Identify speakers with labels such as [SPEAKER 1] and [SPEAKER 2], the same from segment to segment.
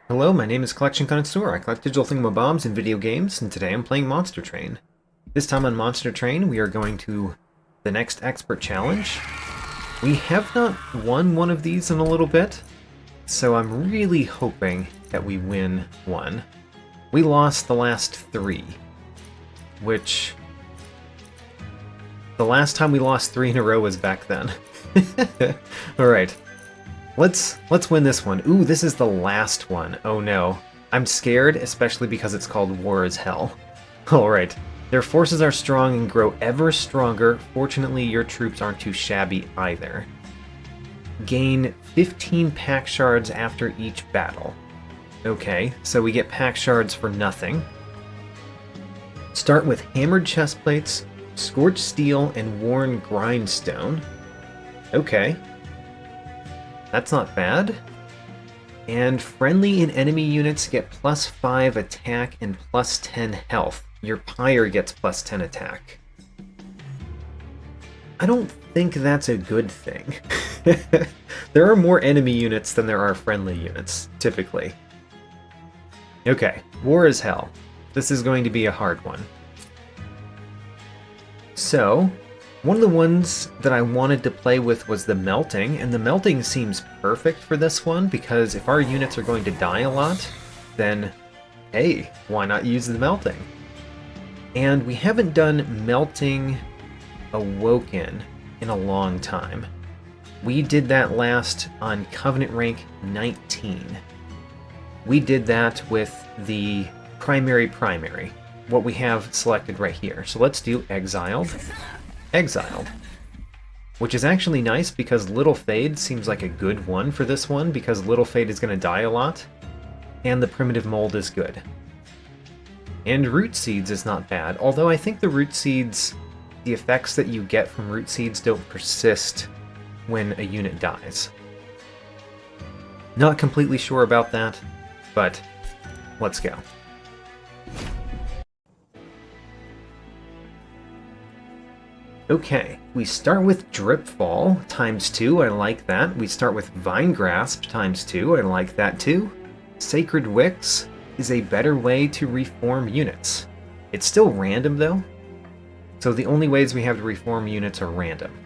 [SPEAKER 1] Hello, my name is Collection Connoisseur. I collect digital thingamabobs in video games, and today I'm playing Monster Train. This time on Monster Train, we are going to the next Expert Challenge. We have not won one of these in a little bit, so I'm really hoping that we win one. We lost the last three, which... the last time we lost 3 in a row was back then. Alright. Let's win this one. Ooh, this is the last one. Oh no. I'm scared, especially because it's called War is Hell. Alright. Their forces are strong and grow ever stronger. Fortunately, your troops aren't too shabby either. Gain 15 pack shards after each battle. Okay, so we get pack shards for nothing. Start with hammered chest plates, scorched steel, and worn grindstone. Okay. That's not bad. And friendly and enemy units get plus 5 attack and plus 10 health. Your Pyre gets plus 10 attack. I don't think that's a good thing. There are more enemy units than there are friendly units, typically. Okay, War is Hell. This is going to be a hard one. So, one of the ones that I wanted to play with was the Melting, and the Melting seems perfect for this one, because if our units are going to die a lot, then, hey, why not use the Melting? And we haven't done Melting Awoken in a long time. We did that last on Covenant rank 19. We did that with the primary, what we have selected right here. So let's do Exiled. Exiled. Which is actually nice because Little Fade seems like a good one for this one because Little Fade is going to die a lot. And the Primitive Mold is good. And Root Seeds is not bad, although I think the Root Seeds, the effects that you get from Root Seeds don't persist when a unit dies. Not completely sure about that, but let's go. Okay, we start with Dripfall times 2, I like that. We start with Vine Grasp times 2, I like that too. Sacred Wicks is a better way to reform units. It's still random though, so the only ways we have to reform units are random.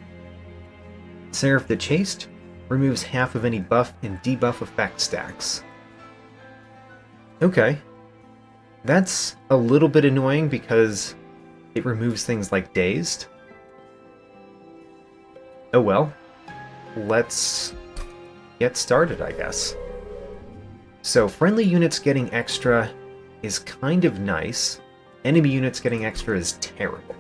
[SPEAKER 1] Seraph the Chaste removes half of any buff and debuff effect stacks. Okay, that's a little bit annoying because it removes things like Dazed. Oh well, let's get started, I guess. So friendly units getting extra is kind of nice. Enemy units getting extra is terrible.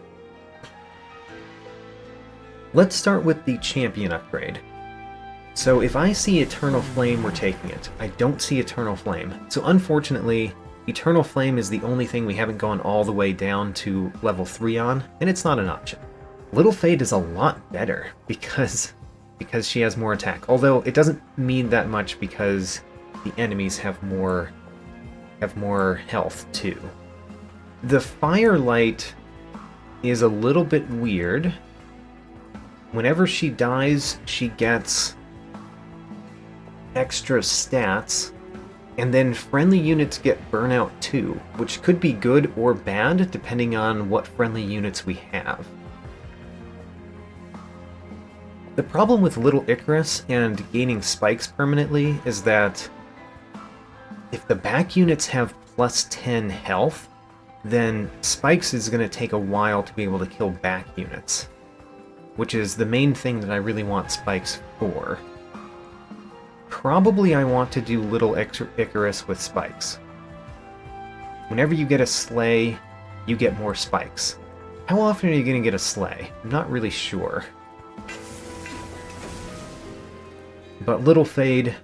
[SPEAKER 1] Let's start with the champion upgrade. So if I see Eternal Flame, we're taking it. I don't see Eternal Flame. So unfortunately, Eternal Flame is the only thing we haven't gone all the way down to level 3 on, and it's not an option. Little Fade is a lot better because she has more attack, although it doesn't mean that much because the enemies have more health too. The Firelight is a little bit weird. Whenever she dies, she gets extra stats, and then friendly units get burnout too, which could be good or bad depending on what friendly units we have. The problem with Little Icarus and gaining spikes permanently is that if the back units have plus 10 health, then spikes is going to take a while to be able to kill back units, which is the main thing that I really want spikes for. Probably I want to do Little Icarus with spikes. Whenever you get a sleigh, you get more spikes. How often are you going to get a sleigh? I'm not really sure. But Little Fade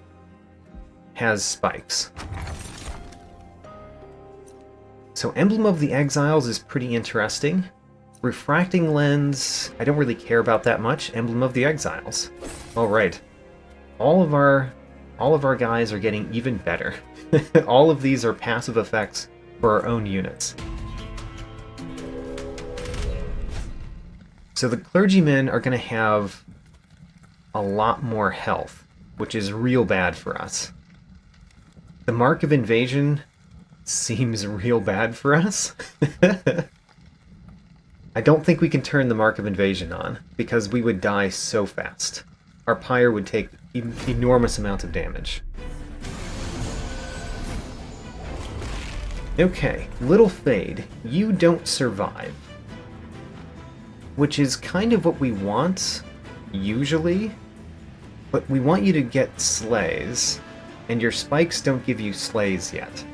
[SPEAKER 1] has spikes. So Emblem of the Exiles is pretty interesting. Refracting Lens, I don't really care about that much. Emblem of the Exiles. Alright. All of our guys are getting even better. All of these are passive effects for our own units. So the clergymen are going to have a lot more health, which is real bad for us. The Mark of Invasion seems real bad for us. I don't think we can turn the Mark of Invasion on, because we would die so fast. Our Pyre would take enormous amounts of damage. Okay, Little Fade, you don't survive. Which is kind of what we want, usually. But we want you to get slays, and your spikes don't give you slays yet.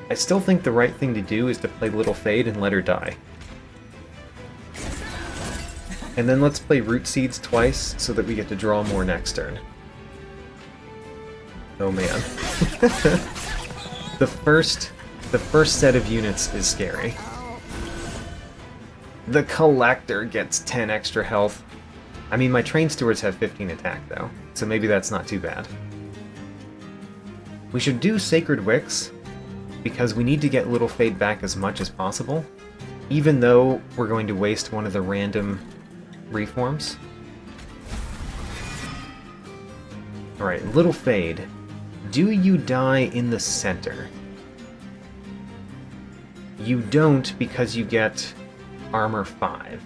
[SPEAKER 1] I still think the right thing to do is to play Little Fade and let her die. And then let's play Root Seeds twice so that we get to draw more next turn. Oh man. The first set of units is scary. The Collector gets 10 extra health. I mean, my Train Stewards have 15 attack though, so maybe that's not too bad. We should do Sacred Wicks, because we need to get Little Fade back as much as possible, even though we're going to waste one of the random reforms. Alright, Little Fade. Do you die in the center? You don't, because you get armor 5.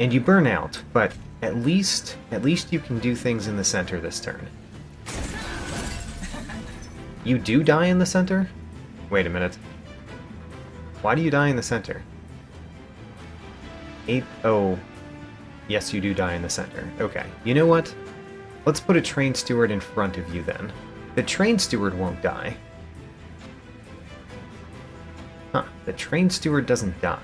[SPEAKER 1] And you burn out, but at least you can do things in the center this turn. You do die in the center? Wait a minute. Why do you die in the center? Oh. Yes, you do die in the center. Okay. You know what? Let's put a Train Steward in front of you then. The Train Steward won't die. Huh. The Train Steward doesn't die.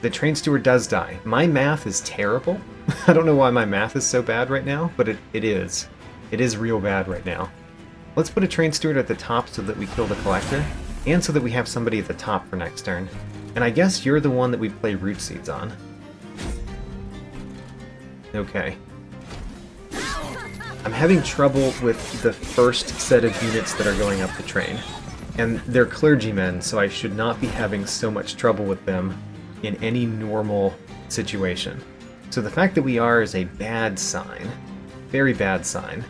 [SPEAKER 1] The Train Steward does die. My math is terrible. I don't know why my math is so bad right now, but it is. It is real bad right now. Let's put a Train Steward at the top so that we kill the Collector, and so that we have somebody at the top for next turn. And I guess you're the one that we play Root Seeds on. Okay. I'm having trouble with the first set of units that are going up the train. And they're clergymen, so I should not be having so much trouble with them in any normal situation. So the fact that we are is a bad sign. Very bad sign.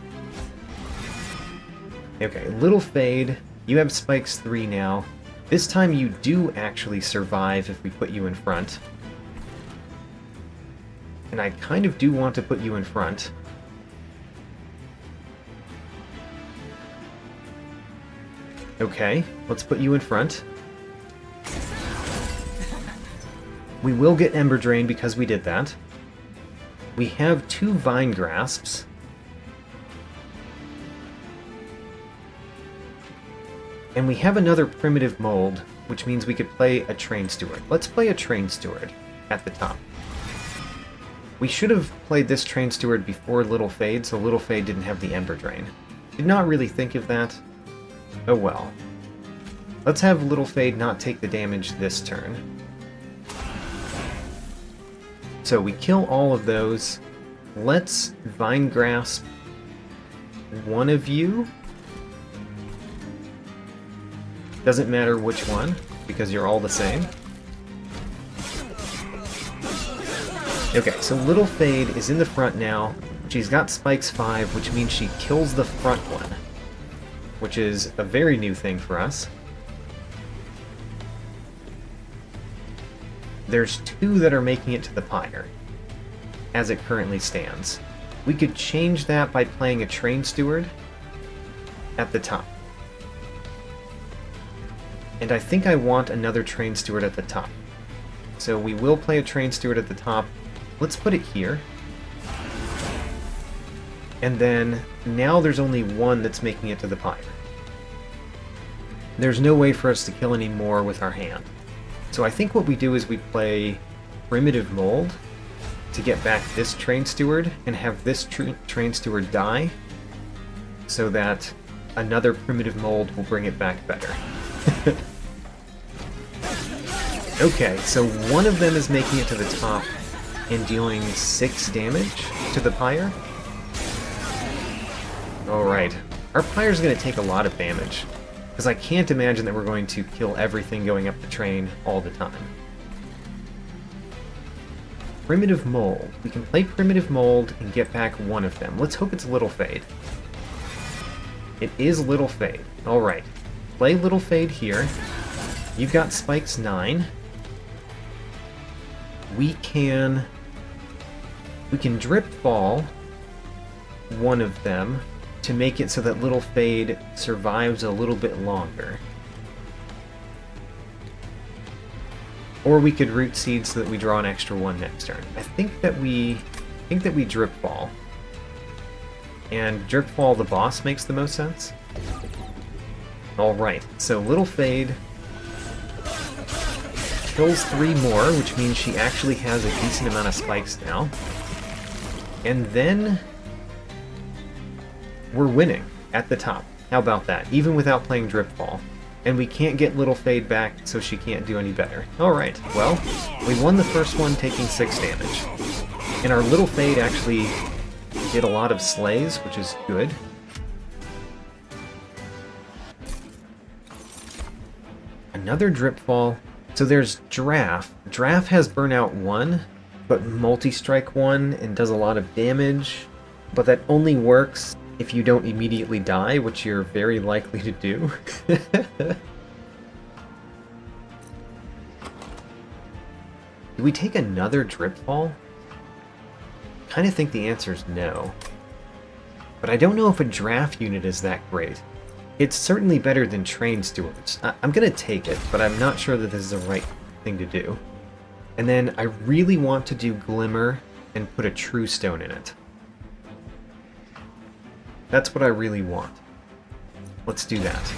[SPEAKER 1] Okay, Little Fade, you have spikes 3 now. This time you do actually survive if we put you in front. And I kind of do want to put you in front. Okay, let's put you in front. We will get Ember Drain because we did that. We have 2 Vine Grasps. And we have another Primitive Mold, which means we could play a Train Steward. Let's play a Train Steward at the top. We should have played this Train Steward before Little Fade, so Little Fade didn't have the Ember Drain. Did not really think of that. Oh well. Let's have Little Fade not take the damage this turn. So we kill all of those. Let's Vine Grasp one of you. Doesn't matter which one, because you're all the same. Okay, so Little Fade is in the front now. She's got Spikes 5, which means she kills the front one, which is a very new thing for us. There's 2 that are making it to the Pyre, as it currently stands. We could change that by playing a Train Steward at the top. And I think I want another Train Steward at the top. So we will play a Train Steward at the top. Let's put it here. And then, now there's only 1 that's making it to the Pyre. There's no way for us to kill any more with our hand. So I think what we do is we play Primitive Mold to get back this Train Steward, and have this Train Steward die, so that another Primitive Mold will bring it back better. Okay, so one of them is making it to the top and dealing 6 damage to the Pyre. Alright, our Pyre's going to take a lot of damage, because I can't imagine that we're going to kill everything going up the train all the time. Primitive Mold. We can play Primitive Mold and get back one of them. Let's hope it's Little Fade. It is Little Fade. Alright. Play Little Fade here. You've got Spikes 9. We can Drip Fall one of them to make it so that Little Fade survives a little bit longer. Or we could Root Seed so that we draw an extra one next turn. I think that we Drip Fall. And Drip Fall the boss makes the most sense. Alright, so Little Fade kills 3 more, which means she actually has a decent amount of spikes now. And then we're winning at the top. How about that? Even without playing Drip Fall. And we can't get Little Fade back, so she can't do any better. Alright, well, we won the first one taking 6 damage. And our Little Fade actually did a lot of slays, which is good. Another Drip Fall. So there's Draft. Draft has Burnout 1, but Multi-Strike 1 and does a lot of damage. But that only works if you don't immediately die, which you're very likely to do. Do we take another Drip Fall? I kind of think the answer is no. But I don't know if a draft unit is that great. It's certainly better than Train Stewards. I'm going to take it, but I'm not sure that this is the right thing to do. And then I really want to do Glimmer and put a True Stone in it. That's what I really want. Let's do that.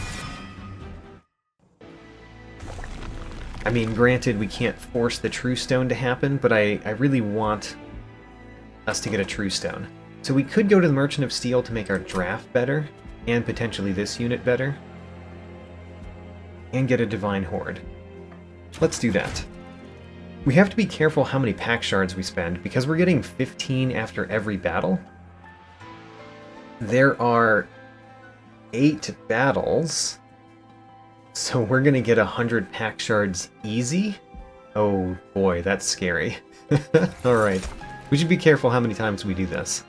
[SPEAKER 1] I mean, granted, we can't force the True Stone to happen, but I really want us to get a True Stone. So we could go to the Merchant of Steel to make our draft better, and potentially this unit better, and get a Divine Horde. Let's do that. We have to be careful how many pack shards we spend, because we're getting 15 after every battle. There are 8 battles, so we're gonna get 100 pack shards easy? Oh boy, that's scary. Alright, we should be careful how many times we do this.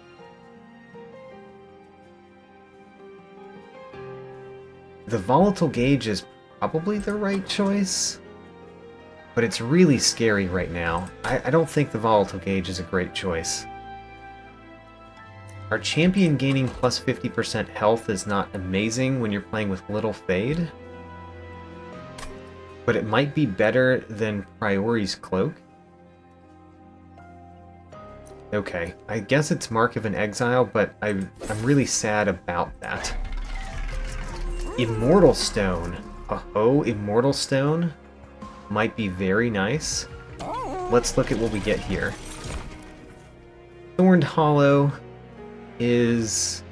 [SPEAKER 1] The Volatile Gauge is probably the right choice, but it's really scary right now. I don't think the Volatile Gauge is a great choice. Our champion gaining plus 50% health is not amazing when you're playing with Little Fade, but it might be better than Priori's Cloak. Okay, I guess it's Mark of an Exile, but I'm really sad about that. Immortal Stone. Oh, Immortal Stone might be very nice. Let's look at what we get here. Thorned Hollow is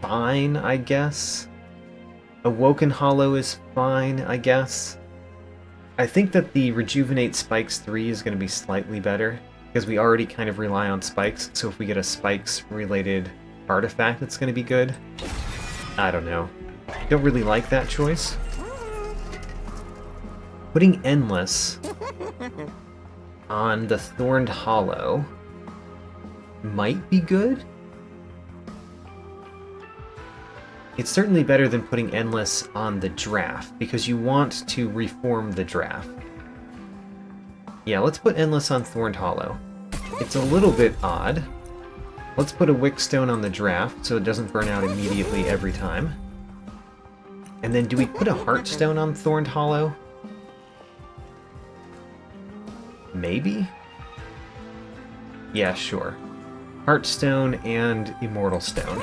[SPEAKER 1] fine, I guess. Awoken Hollow is fine, I guess. I think that the Rejuvenate Spikes 3 is going to be slightly better, because we already kind of rely on spikes, so if we get a spikes-related artifact, it's going to be good. I don't know. Don't really like that choice. Putting Endless on the Thorned Hollow might be good. It's certainly better than putting Endless on the draft, because you want to reform the draft. Yeah, let's put Endless on Thorned Hollow. It's a little bit odd. Let's put a Wickstone on the draft, so it doesn't burn out immediately every time. And then do we put a Heartstone on Thorned Hollow? Maybe? Yeah, sure. Heartstone and Immortal Stone.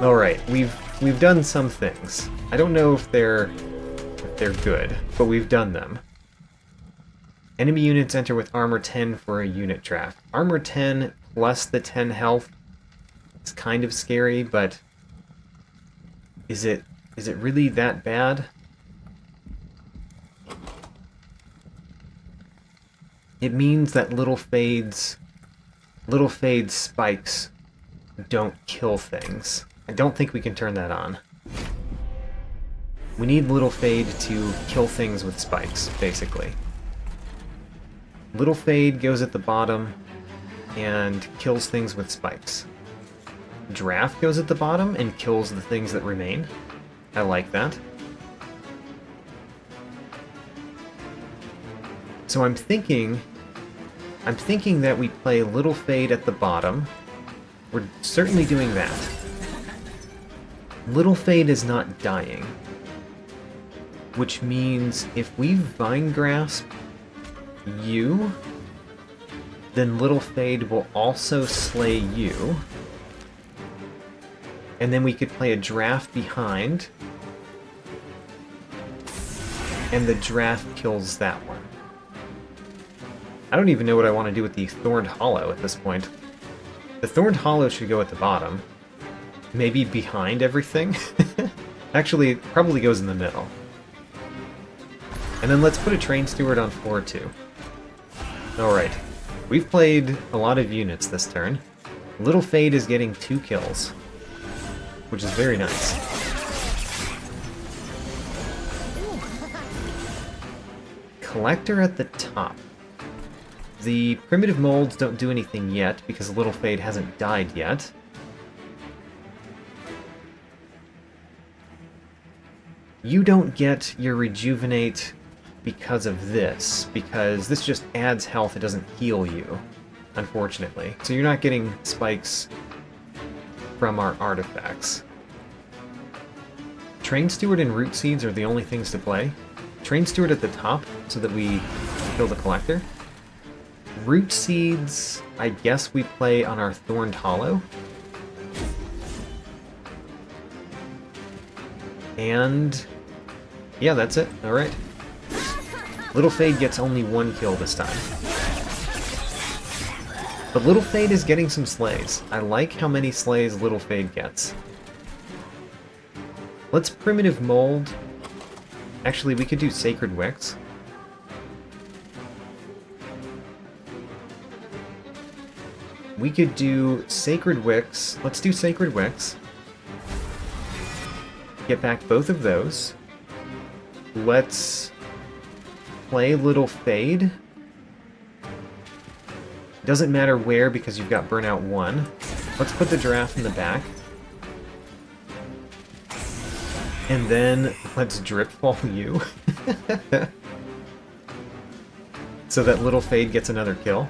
[SPEAKER 1] Alright, we've done some things. I don't know if they're good, but we've done them. Enemy units enter with armor 10 for a unit draft. Armor 10 plus the 10 health is kind of scary, but is it really that bad? It means that Little Fade's spikes don't kill things. I don't think we can turn that on. We need Little Fade to kill things with spikes, basically. Little Fade goes at the bottom and kills things with spikes. Draft goes at the bottom and kills the things that remain. I like that. So I'm thinking that we play Little Fade at the bottom. We're certainly doing that. Little Fade is not dying, which means if we Vine Grasp you, then Little Fade will also slay you. And then we could play a Draft behind, and the Draft kills that one. I don't even know what I want to do with the Thorned Hollow at this point. The Thorned Hollow should go at the bottom. Maybe behind everything? Actually, it probably goes in the middle. And then let's put a Train Steward on floor 2. Alright. We've played a lot of units this turn. Little Fade is getting 2 kills, which is very nice. Collector at the top. The primitive molds don't do anything yet because Little Fade hasn't died yet. You don't get your rejuvenate because of this, because this just adds health, it doesn't heal you, unfortunately. So you're not getting spikes from our artifacts. Train Steward and Root Seeds are the only things to play. Train Steward at the top so that we kill the Collector. Root Seeds, I guess we play on our Thorned Hollow. And yeah, that's it. Alright. Little Fade gets only 1 kill this time. But Little Fade is getting some slays. I like how many slays Little Fade gets. Let's Primitive Mold. Actually, we could do Sacred Wicks. We could do Sacred Wicks. Let's do Sacred Wicks. Get back both of those. Let's play Little Fade. Doesn't matter where because you've got Burnout 1. Let's put the Draft in the back. And then let's Dripfall you. So that Little Fade gets another kill.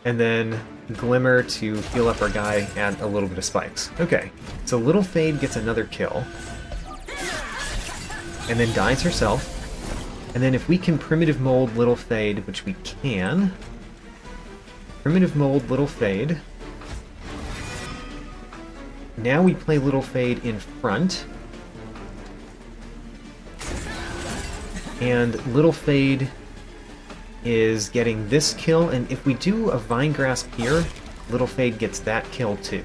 [SPEAKER 1] And then Glimmer to heal up our guy, add a little bit of spikes. Okay, so Little Fade gets another kill. And then dies herself. And then if we can Primitive Mold Little Fade, which we can... Primitive Mold Little Fade. Now we play Little Fade in front. And Little Fade is getting this kill, and if we do a Vine Grasp here, Little Fade gets that kill too.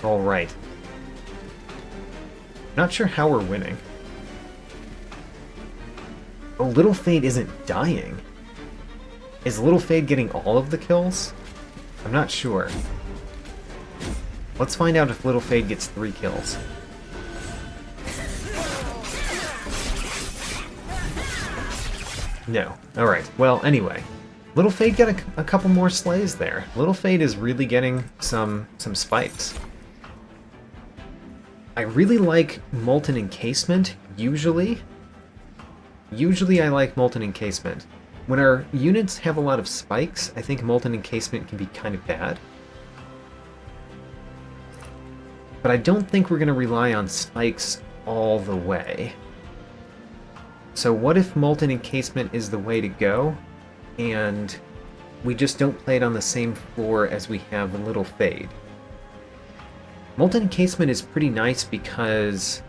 [SPEAKER 1] Alright. Not sure how we're winning. Oh, Little Fade isn't dying. Is Little Fade getting all of the kills? I'm not sure. Let's find out if Little Fade gets 3 kills. No. Alright, well, anyway. Little Fade got a couple more slays there. Little Fade is really getting some spikes. I really like Molten Encasement, usually. Usually I like Molten Encasement. When our units have a lot of spikes, I think Molten Encasement can be kind of bad. But I don't think we're going to rely on spikes all the way. So what if Molten Encasement is the way to go, and we just don't play it on the same floor as we have Little Fade? Molten Encasement is pretty nice because...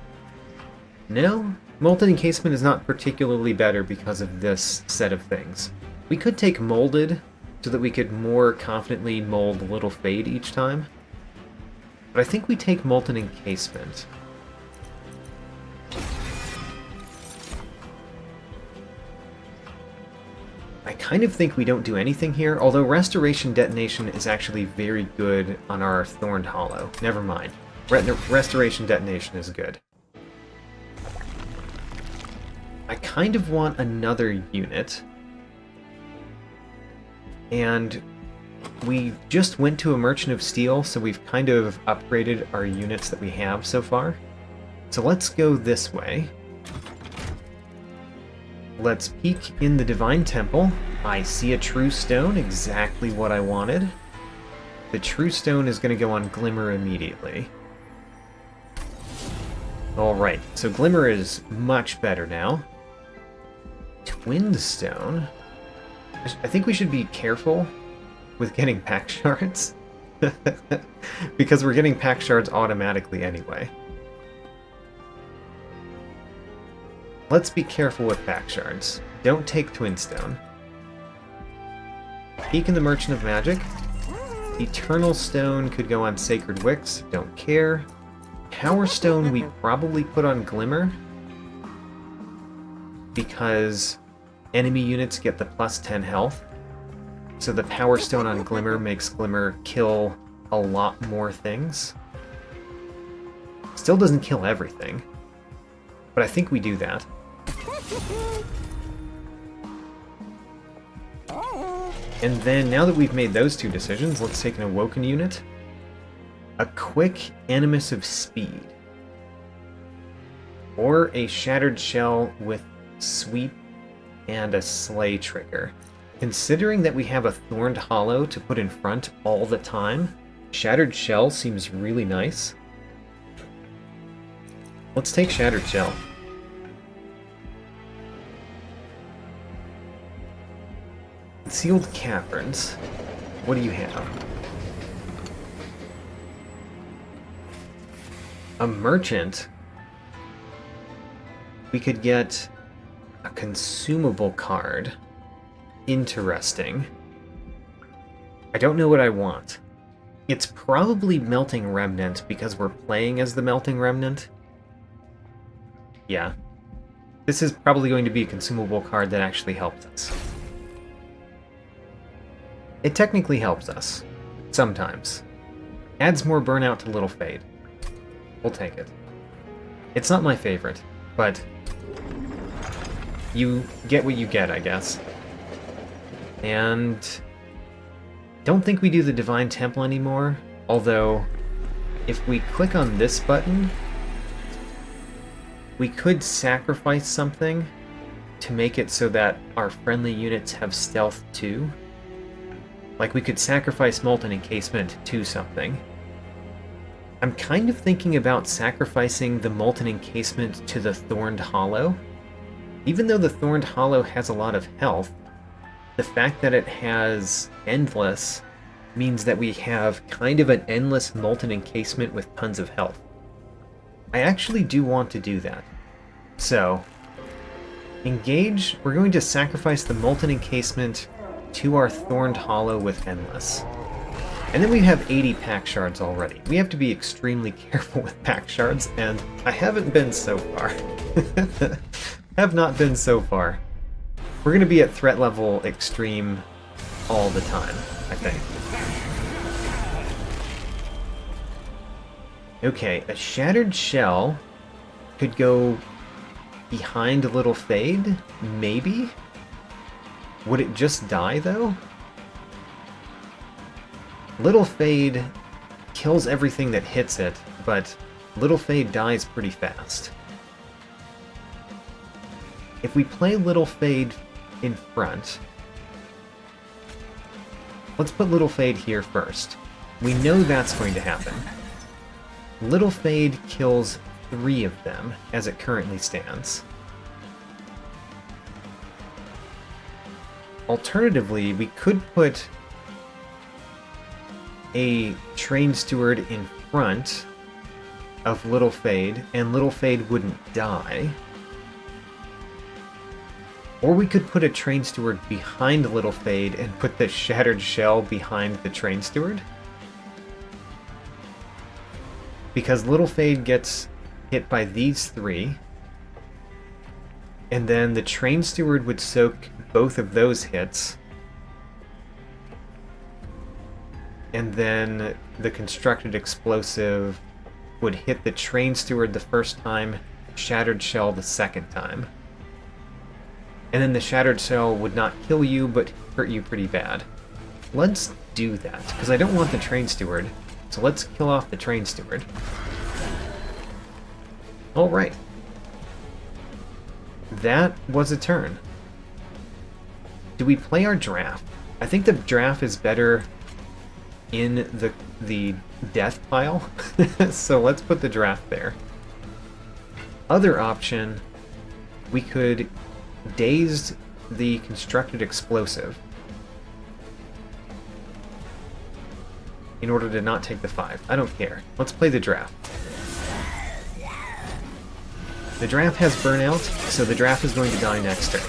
[SPEAKER 1] No, Molten Encasement is not particularly better because of this set of things. We could take Molded, so that we could more confidently mold Little Fade each time. But I think we take Molten Encasement. I kind of think we don't do anything here, although Restoration Detonation is actually very good on our Thorned Hollow. Never mind. Restoration Detonation is good. I kind of want another unit. And we just went to a Merchant of Steel, so we've kind of upgraded our units that we have so far. So let's go this way. Let's peek in the Divine Temple. I see a True Stone, exactly what I wanted. The True Stone is going to go on Glimmer immediately. Alright, so Glimmer is much better now. Twinned Stone. I think we should be careful with getting pack shards. Because we're getting pack shards automatically anyway. Let's be careful with pack shards. Don't take Twin Stone. Peek in the Merchant of Magic. Eternal Stone could go on Sacred Wicks. Don't care. Power Stone we probably put on Glimmer. Because enemy units get the plus 10 health. So the Power Stone on Glimmer makes Glimmer kill a lot more things. Still doesn't kill everything. But I think we do that. And then, now that we've made those two decisions, let's take an Awoken unit. A quick Animus of Speed. Or a Shattered Shell with Sweep and a Slay trigger. Considering that we have a Thorned Hollow to put in front all the time, Shattered Shell seems really nice. Let's take Shattered Shell. Sealed Caverns. What do you have? A Merchant. We could get a consumable card. Interesting. I don't know what I want. It's probably Melting Remnant because we're playing as the Melting Remnant. Yeah. This is probably going to be a consumable card that actually helps us. It technically helps us. Sometimes. Adds more burnout to Little Fade. We'll take it. It's not my favorite, but you get what you get, I guess. And don't think we do the Divine Temple anymore, although if we click on this button, we could sacrifice something to make it so that our friendly units have stealth too. Like we could sacrifice Molten Encasement to something. I'm kind of thinking about sacrificing the Molten Encasement to the Thorned Hollow. Even though the Thorned Hollow has a lot of health, the fact that it has Endless means that we have kind of an endless Molten Encasement with tons of health. I actually do want to do that. So, engage, we're going to sacrifice the Molten Encasement to our Thorned Hollow with Endless. And then we have 80 pack shards already. We have to be extremely careful with pack shards, and I haven't been so far. Have not been so far. We're going to be at threat level extreme all the time, I think. Okay, a Shattered Shell could go behind Little Fade, maybe? Would it just die, though? Little Fade kills everything that hits it, but Little Fade dies pretty fast. If we play Little Fade in front, let's put Little Fade here first. We know that's going to happen. Little Fade kills 3 of them, as it currently stands. Alternatively, we could put a Train Steward in front of Little Fade, and Little Fade wouldn't die. Or we could put a Train Steward behind Little Fade and put the Shattered Shell behind the Train Steward. Because Little Fade gets hit by these 3, and then the Train Steward would soak both of those hits, and then the Constructed Explosive would hit the Train Steward the first time, Shattered Shell the second time. And then the Shattered Shell would not kill you, but hurt you pretty bad. let's do that, because I don't want the Train Steward, so let's kill off the Train Steward. Alright. That was a turn. Do we play our draft? I think the draft is better in the death pile, so let's put the draft there. Other option, we could daze the constructed explosive in order to not take the 5. I don't care. Let's play the draft. The draft has burnout, so the draft is going to die next turn.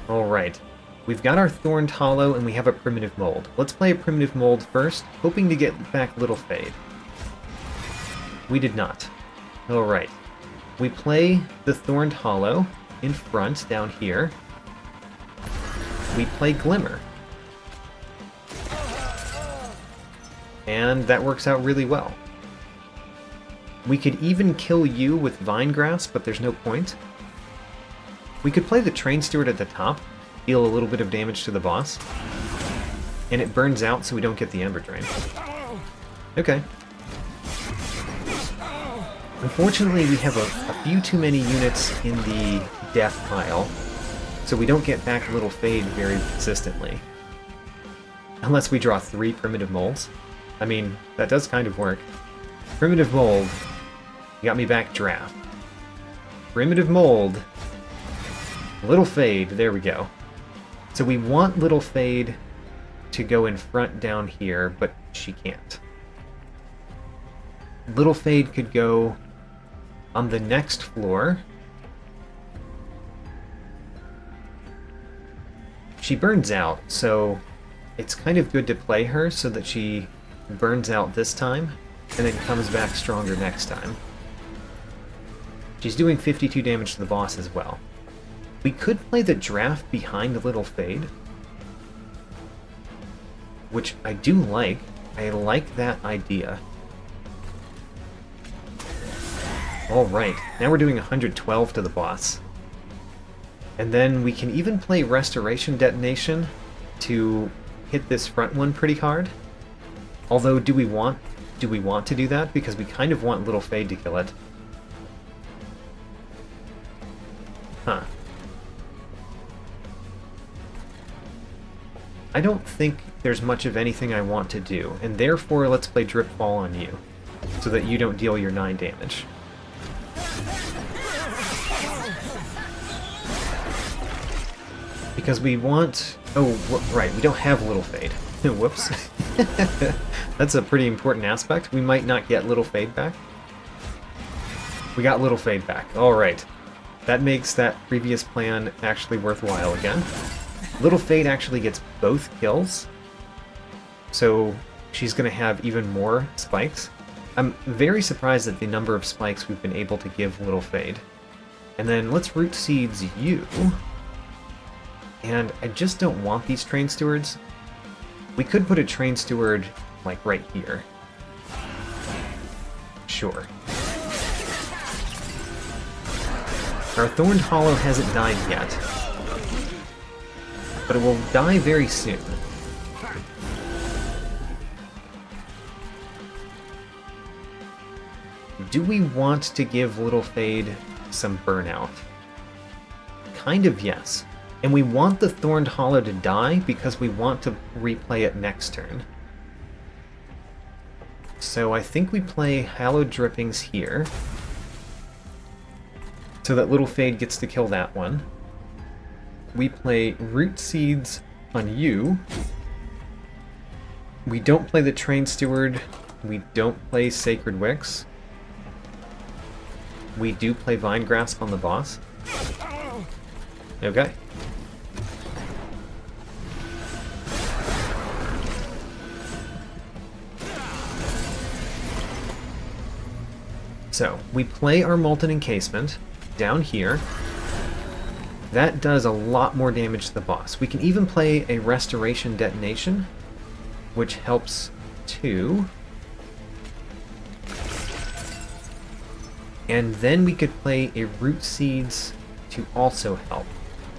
[SPEAKER 1] Alright. We've got our Thorned Hollow and we have a Primitive Mold. Let's play a Primitive Mold first, hoping to get back Little Fade. We did not. Alright. We play the Thorned Hollow in front, down here. We play Glimmer. And that works out really well. We could even kill you with Vine Grass, but there's no point. We could play the Train Steward at the top, deal a little bit of damage to the boss, and it burns out so we don't get the Ember Drain. Okay. Unfortunately, we have a few too many units in the death pile, so we don't get back Little Fade very consistently. Unless we draw 3 Primitive Molds. I mean, that does kind of work. Primitive Mold, you got me back draft. Primitive Mold, Little Fade, there we go. So we want Little Fade to go in front down here, but she can't. Little Fade could go on the next floor. She burns out, so it's kind of good to play her so that she burns out this time, and then comes back stronger next time. She's doing 52 damage to the boss as well. We could play the draft behind Little Fade, which I do like. I like that idea. Alright, now we're doing 112 to the boss. And then we can even play Restoration Detonation to hit this front one pretty hard. Although, do we want to do that? Because we kind of want Little Fade to kill it. Huh. I don't think there's much of anything I want to do, and therefore let's play Drip Fall on you, so that you don't deal your 9 damage. Because we want... Oh, right, we don't have Little Fade. Whoops. That's a pretty important aspect. We might not get Little Fade back. We got Little Fade back. Alright. That makes that previous plan actually worthwhile again. Little Fade actually gets both kills, so she's going to have even more spikes. I'm very surprised at the number of spikes we've been able to give Little Fade. And then let's Root Seeds you. And I just don't want these Train Stewards. We could put a Train Steward, like, right here. Sure. Our Thorned Hollow hasn't died yet, but it will die very soon. Do we want to give Little Fade some burnout? Kind of, yes. And we want the Thorned Hollow to die because we want to replay it next turn. So I think we play Hallowed Drippings here, so that Little Fade gets to kill that one. We play Root Seeds on you. We don't play the Train Steward. We don't play Sacred Wicks. We do play Vine Grasp on the boss. Okay. So, we play our Molten Encasement down here. That does a lot more damage to the boss. We can even play a Restoration Detonation, which helps too. And then we could play a Root Seeds to also help.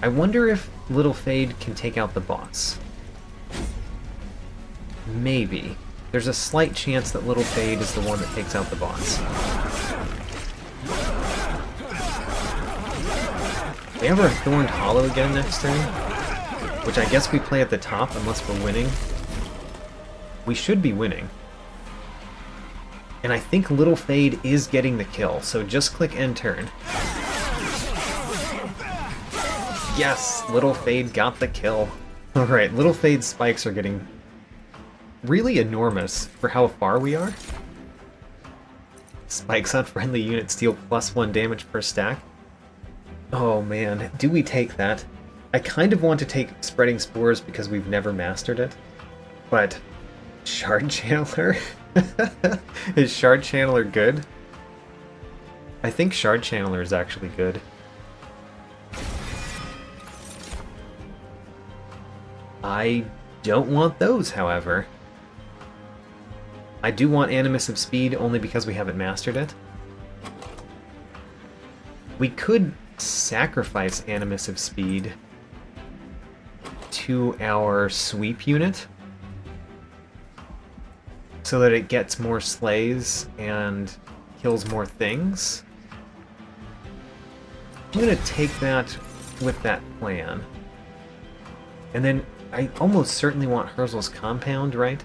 [SPEAKER 1] I wonder if Little Fade can take out the boss. Maybe. There's a slight chance that Little Fade is the one that takes out the boss. We have our Thorned Hollow again next turn, which I guess we play at the top unless we're winning. We should be winning. And I think Little Fade is getting the kill, so just click end turn. Yes, Little Fade got the kill. Alright, Little Fade's spikes are getting really enormous for how far we are. Spikes on friendly units deal +1 damage per stack. Oh man, do we take that? I kind of want to take Spreading Spores because we've never mastered it, but Shard Channeler? Is Shard Channeler good? I think Shard Channeler is actually good. I don't want those, however. I do want Animus of Speed only because we haven't mastered it. We could sacrifice Animus of Speed to our sweep unit so that it gets more slays and kills more things. I'm gonna take that with that plan. And then I almost certainly want Herzl's Compound, right?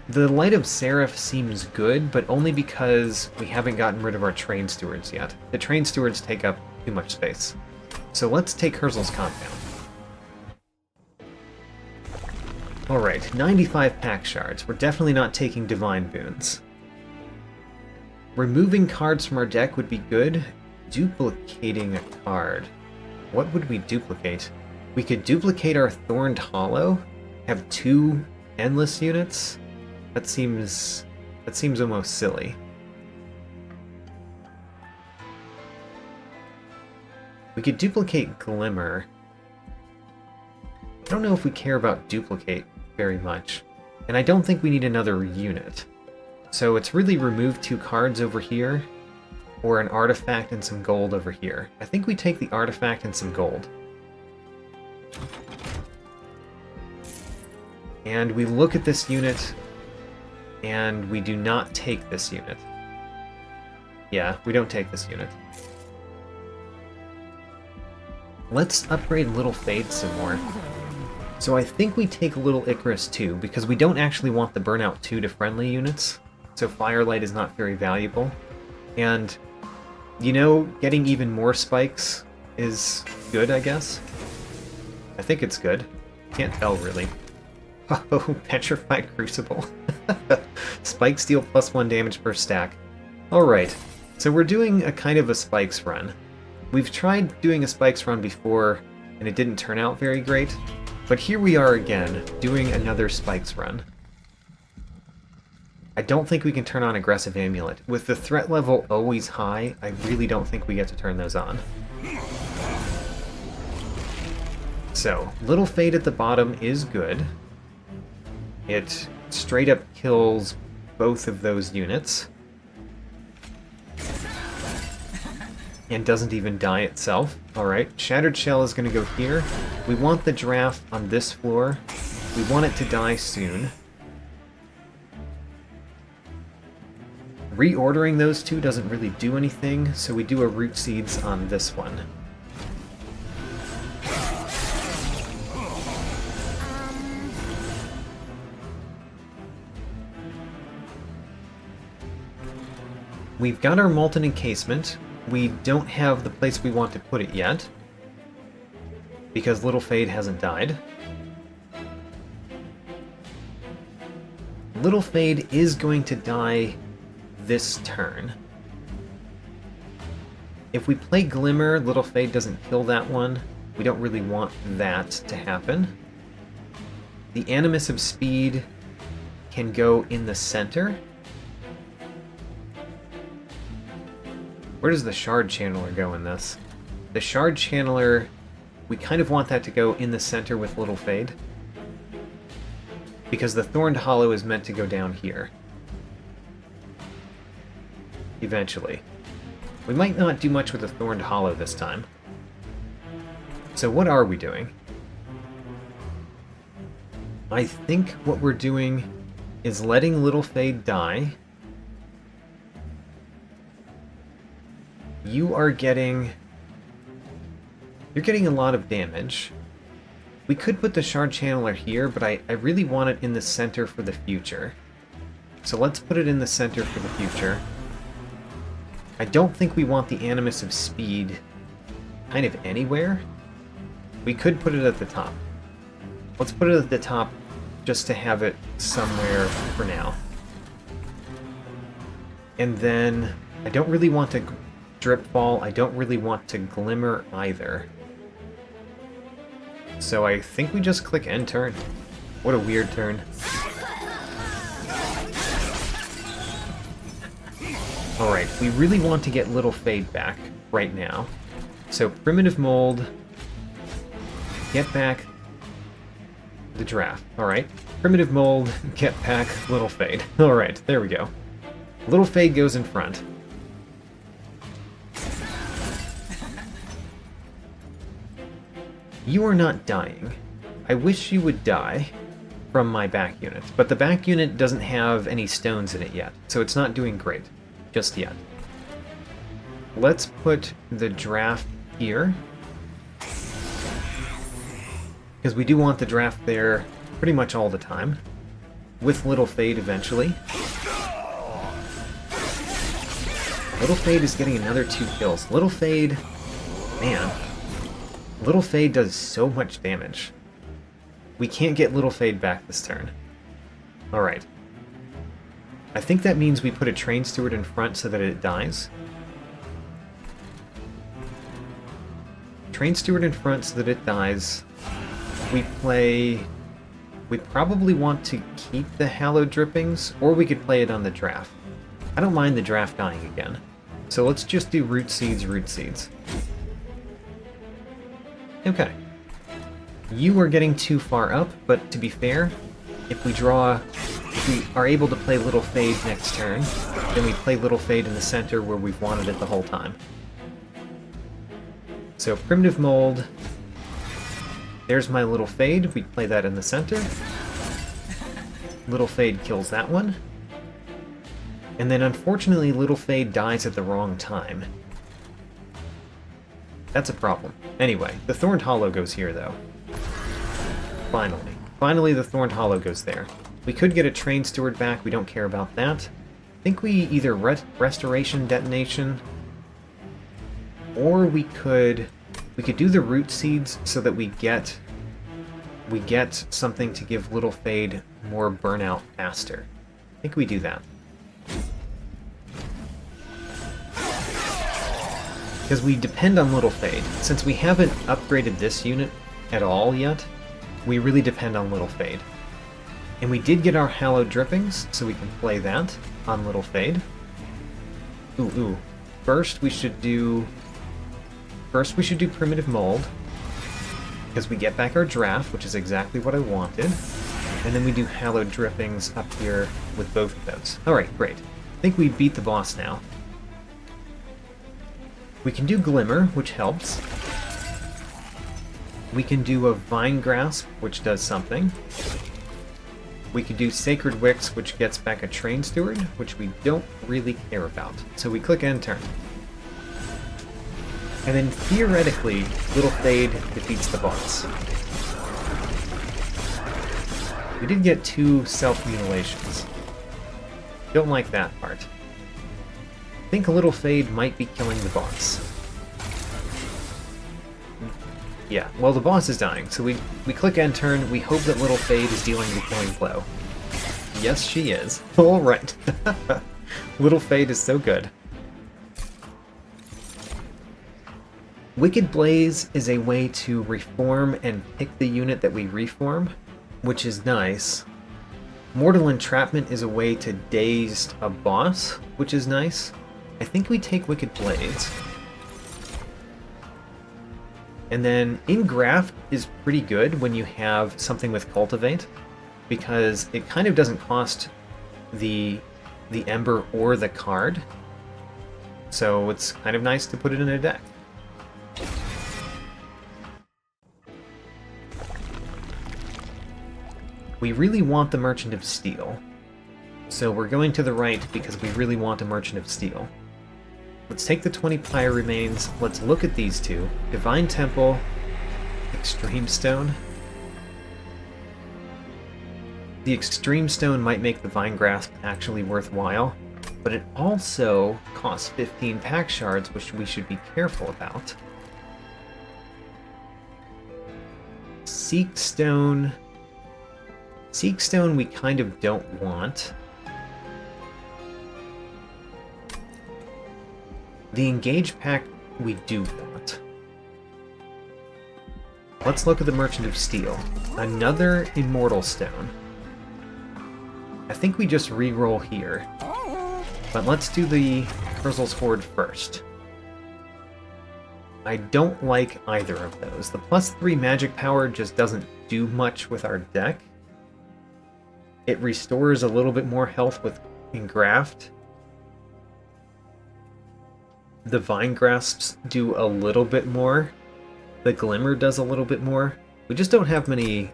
[SPEAKER 1] The Light of Seraph seems good, but only because we haven't gotten rid of our Train Stewards yet. The Train Stewards take up too much space. So let's take Herzl's Compound. Alright, 95 Pack Shards. We're definitely not taking Divine Boons. Removing cards from our deck would be good. Duplicating a card. What would we duplicate? We could duplicate our Thorned Hollow, have 2 Endless units. That seems almost silly. We could duplicate Glimmer. I don't know if we care about duplicate very much. And I don't think we need another unit. So it's really remove 2 cards over here, or an artifact and some gold over here. I think we take the artifact and some gold. And we look at this unit, and we do not take this unit. Yeah, we don't take this unit. Let's upgrade Little Fade some more. So I think we take Little Icarus too, because we don't actually want the Burnout 2 to friendly units, so Firelight is not very valuable. And, you know, getting even more spikes is good, I guess. I think it's good. Can't tell, really. Oh, Petrified Crucible. Spikes deal +1 damage per stack. Alright, so we're doing a kind of a Spikes run. We've tried doing a Spikes run before, and it didn't turn out very great. But here we are again, doing another Spikes run. I don't think we can turn on Aggressive Amulet. With the threat level always high, I really don't think we get to turn those on. So, Little Fade at the bottom is good. It straight up kills both of those units. And doesn't even die itself. Alright, Shattered Shell is going to go here. We want the draft on this floor. We want it to die soon. Reordering those two doesn't really do anything, so we do a Root Seeds on this one. We've got our Molten Encasement. We don't have the place we want to put it yet, because Little Fade hasn't died. Little Fade is going to die this turn. If we play Glimmer, Little Fade doesn't kill that one. We don't really want that to happen. The Animus of Speed can go in the center. Where does the Shard Channeler go in this? The Shard Channeler, we kind of want that to go in the center with Little Fade. because the Thorned Hollow is meant to go down here. Eventually. We might not do much with the Thorned Hollow this time. So what are we doing? I think what we're doing is letting Little Fade die. You're getting a lot of damage. We could put the Shard Channeler here, but I really want it in the center for the future. So let's put it in the center for the future. I don't think we want the Animus of Speed kind of anywhere. We could put it at the top. Let's put it at the top just to have it somewhere for now. And then I don't really want to Drip Fall. I don't really want to Glimmer either. So I think we just click End Turn. What a weird turn. Alright, we really want to get Little Fade back right now. So Primitive Mold, get back the draft. Alright, Primitive Mold, get back Little Fade. Alright, there we go. Little Fade goes in front. You are not dying. I wish you would die from my back unit, but the back unit doesn't have any stones in it yet, so it's not doing great just yet. Let's put the draft here, because we do want the draft there pretty much all the time, with Little Fade eventually. Little Fade is getting another 2 kills. Little Fade, man, Little Fade does so much damage. We can't get Little Fade back this turn. Alright. I think that means we put a Train Steward in front so that it dies. Train Steward in front so that it dies. We probably want to keep the Hallowed Drippings, or we could play it on the draft. I don't mind the draft dying again. So let's just do Root Seeds, Root Seeds. Okay. You are getting too far up, but to be fair, if we are able to play Little Fade next turn, then we play Little Fade in the center where we've wanted it the whole time. So Primitive Mold, there's my Little Fade, we play that in the center. Little Fade kills that one. And then unfortunately Little Fade dies at the wrong time. That's a problem. Anyway, the Thorned Hollow goes here, though. Finally. Finally, the Thorned Hollow goes there. We could get a Train Steward back, we don't care about that. I think we either Restoration Detonation, or we could do the Root Seeds so that we get something to give Little Fade more burnout faster. I think we do that. Because we depend on Little Fade. Since we haven't upgraded this unit at all yet, we really depend on Little Fade. And we did get our Hallowed Drippings, so we can play that on Little Fade. Ooh. First we should do Primitive Mold, because we get back our draft, which is exactly what I wanted. And then we do Hallowed Drippings up here with both of those. Alright, great. I think we beat the boss now. We can do Glimmer, which helps. We can do a Vine Grasp, which does something. We could do Sacred Wicks, which gets back a Train Steward, which we don't really care about. So we click End Turn. And then theoretically, Little Fade defeats the boss. We did get 2 self-mutilations. Don't like that part. I think Little Fade might be killing the boss. Yeah, well, the boss is dying, so we click End Turn, we hope that Little Fade is dealing the killing blow. Yes, she is. Alright. Little Fade is so good. Wicked Blaze is a way to reform and pick the unit that we reform, which is nice. Mortal Entrapment is a way to daze a boss, which is nice. I think we take Wicked Blaze. And then Ingraft is pretty good when you have something with Cultivate. because it kind of doesn't cost the Ember or the card, so it's kind of nice to put it in a deck. We really want the Merchant of Steel, so we're going to the right because we really want a Merchant of Steel. Let's take the 20 Pyre Remains, let's look at these two. Divine Temple, Extreme Stone. The Extreme Stone might make the Vine Grasp actually worthwhile, but it also costs 15 pack shards, which we should be careful about. Seek Stone we kind of don't want. The Engage pack we do want. Let's look at the Merchant of Steel. Another Immortal Stone. I think we just re-roll here. But let's do the Urzel's Hoard first. I don't like either of those. The +3 magic power just doesn't do much with our deck. It restores a little bit more health with Engraft. The Vine Grasps do a little bit more. The Glimmer does a little bit more. We just don't have many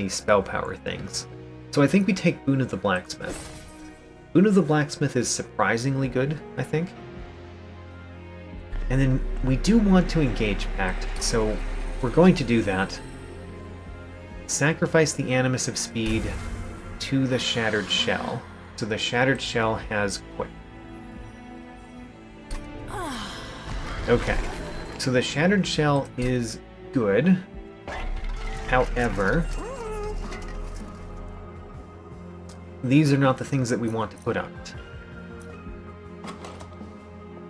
[SPEAKER 1] spell power things. So I think we take Boon of the Blacksmith. Boon of the Blacksmith is surprisingly good, I think. And then we do want to Engage Pact, so we're going to do that. Sacrifice the Animus of Speed to the Shattered Shell. So the Shattered Shell has Quick. Okay, so the Shattered Shell is good. However, these are not the things that we want to put on it.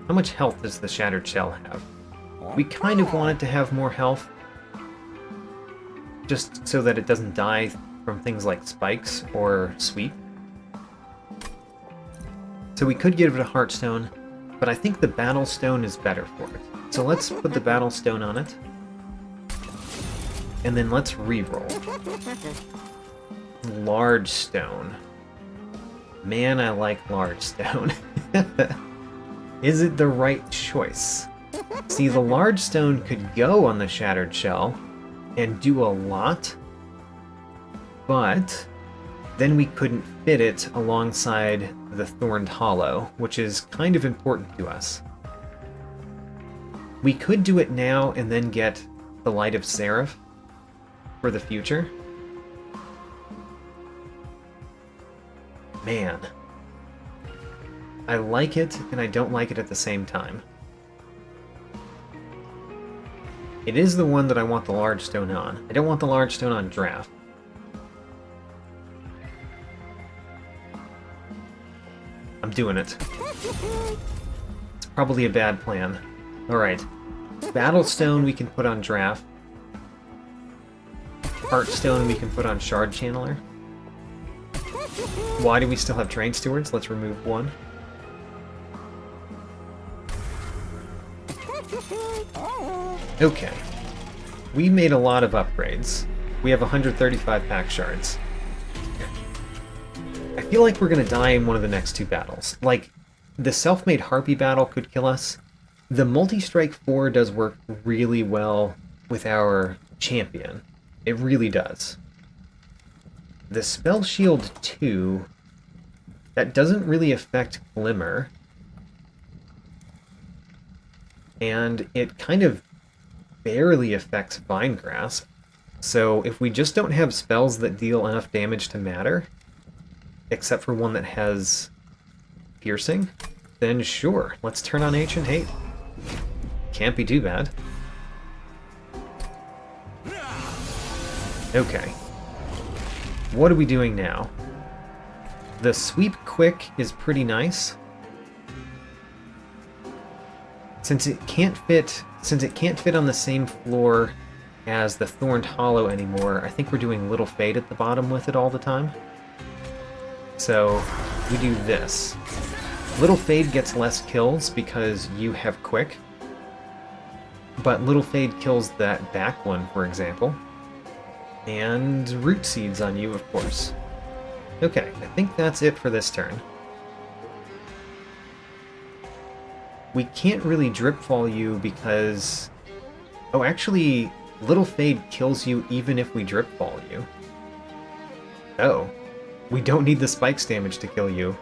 [SPEAKER 1] How much health does the Shattered Shell have? We kind of want it to have more health, just so that it doesn't die from things like spikes or sweep. So we could give it a Heartstone, but I think the Battle Stone is better for it. So let's put the Battle Stone on it, and then let's re-roll. Large Stone. Man, I like Large Stone. Is it the right choice? See, the Large Stone could go on the Shattered Shell and do a lot, but then we couldn't fit it alongside the Thorned Hollow, which is kind of important to us. We could do it now and then get the Light of Seraph for the future. Man. I like it, and I don't like it at the same time. It is the one that I want the Large Stone on. I don't want the Large Stone on draft. I'm doing it. It's probably a bad plan. Alright. Battlestone we can put on draft. Heartstone we can put on Shard Channeler. Why do we still have Train Stewards? Let's remove one. Okay. We made a lot of upgrades. We have 135 pack shards. I feel like we're gonna die in one of the next two battles. Like, the Self-Made Harpy battle could kill us. The Multi-Strike 4 does work really well with our champion. It really does. The Spell Shield 2, that doesn't really affect Glimmer. And it kind of barely affects Vine Grasp. So if we just don't have spells that deal enough damage to matter, except for one that has piercing, then sure, let's turn on Ancient Hate. Can't be too bad. Okay. What are we doing now? The Sweep Quick is pretty nice. Since it can't fit on the same floor as the Thorned Hollow anymore, I think we're doing Little Fade at the bottom with it all the time. So we do this. Little Fade gets less kills because you have Quick, but Little Fade kills that back one, for example. And Root Seeds on you, of course. Okay, I think that's it for this turn. We can't really drip fall you because... Oh, actually, Little Fade kills you even if we drip fall you. Oh. We don't need the spikes damage to kill you.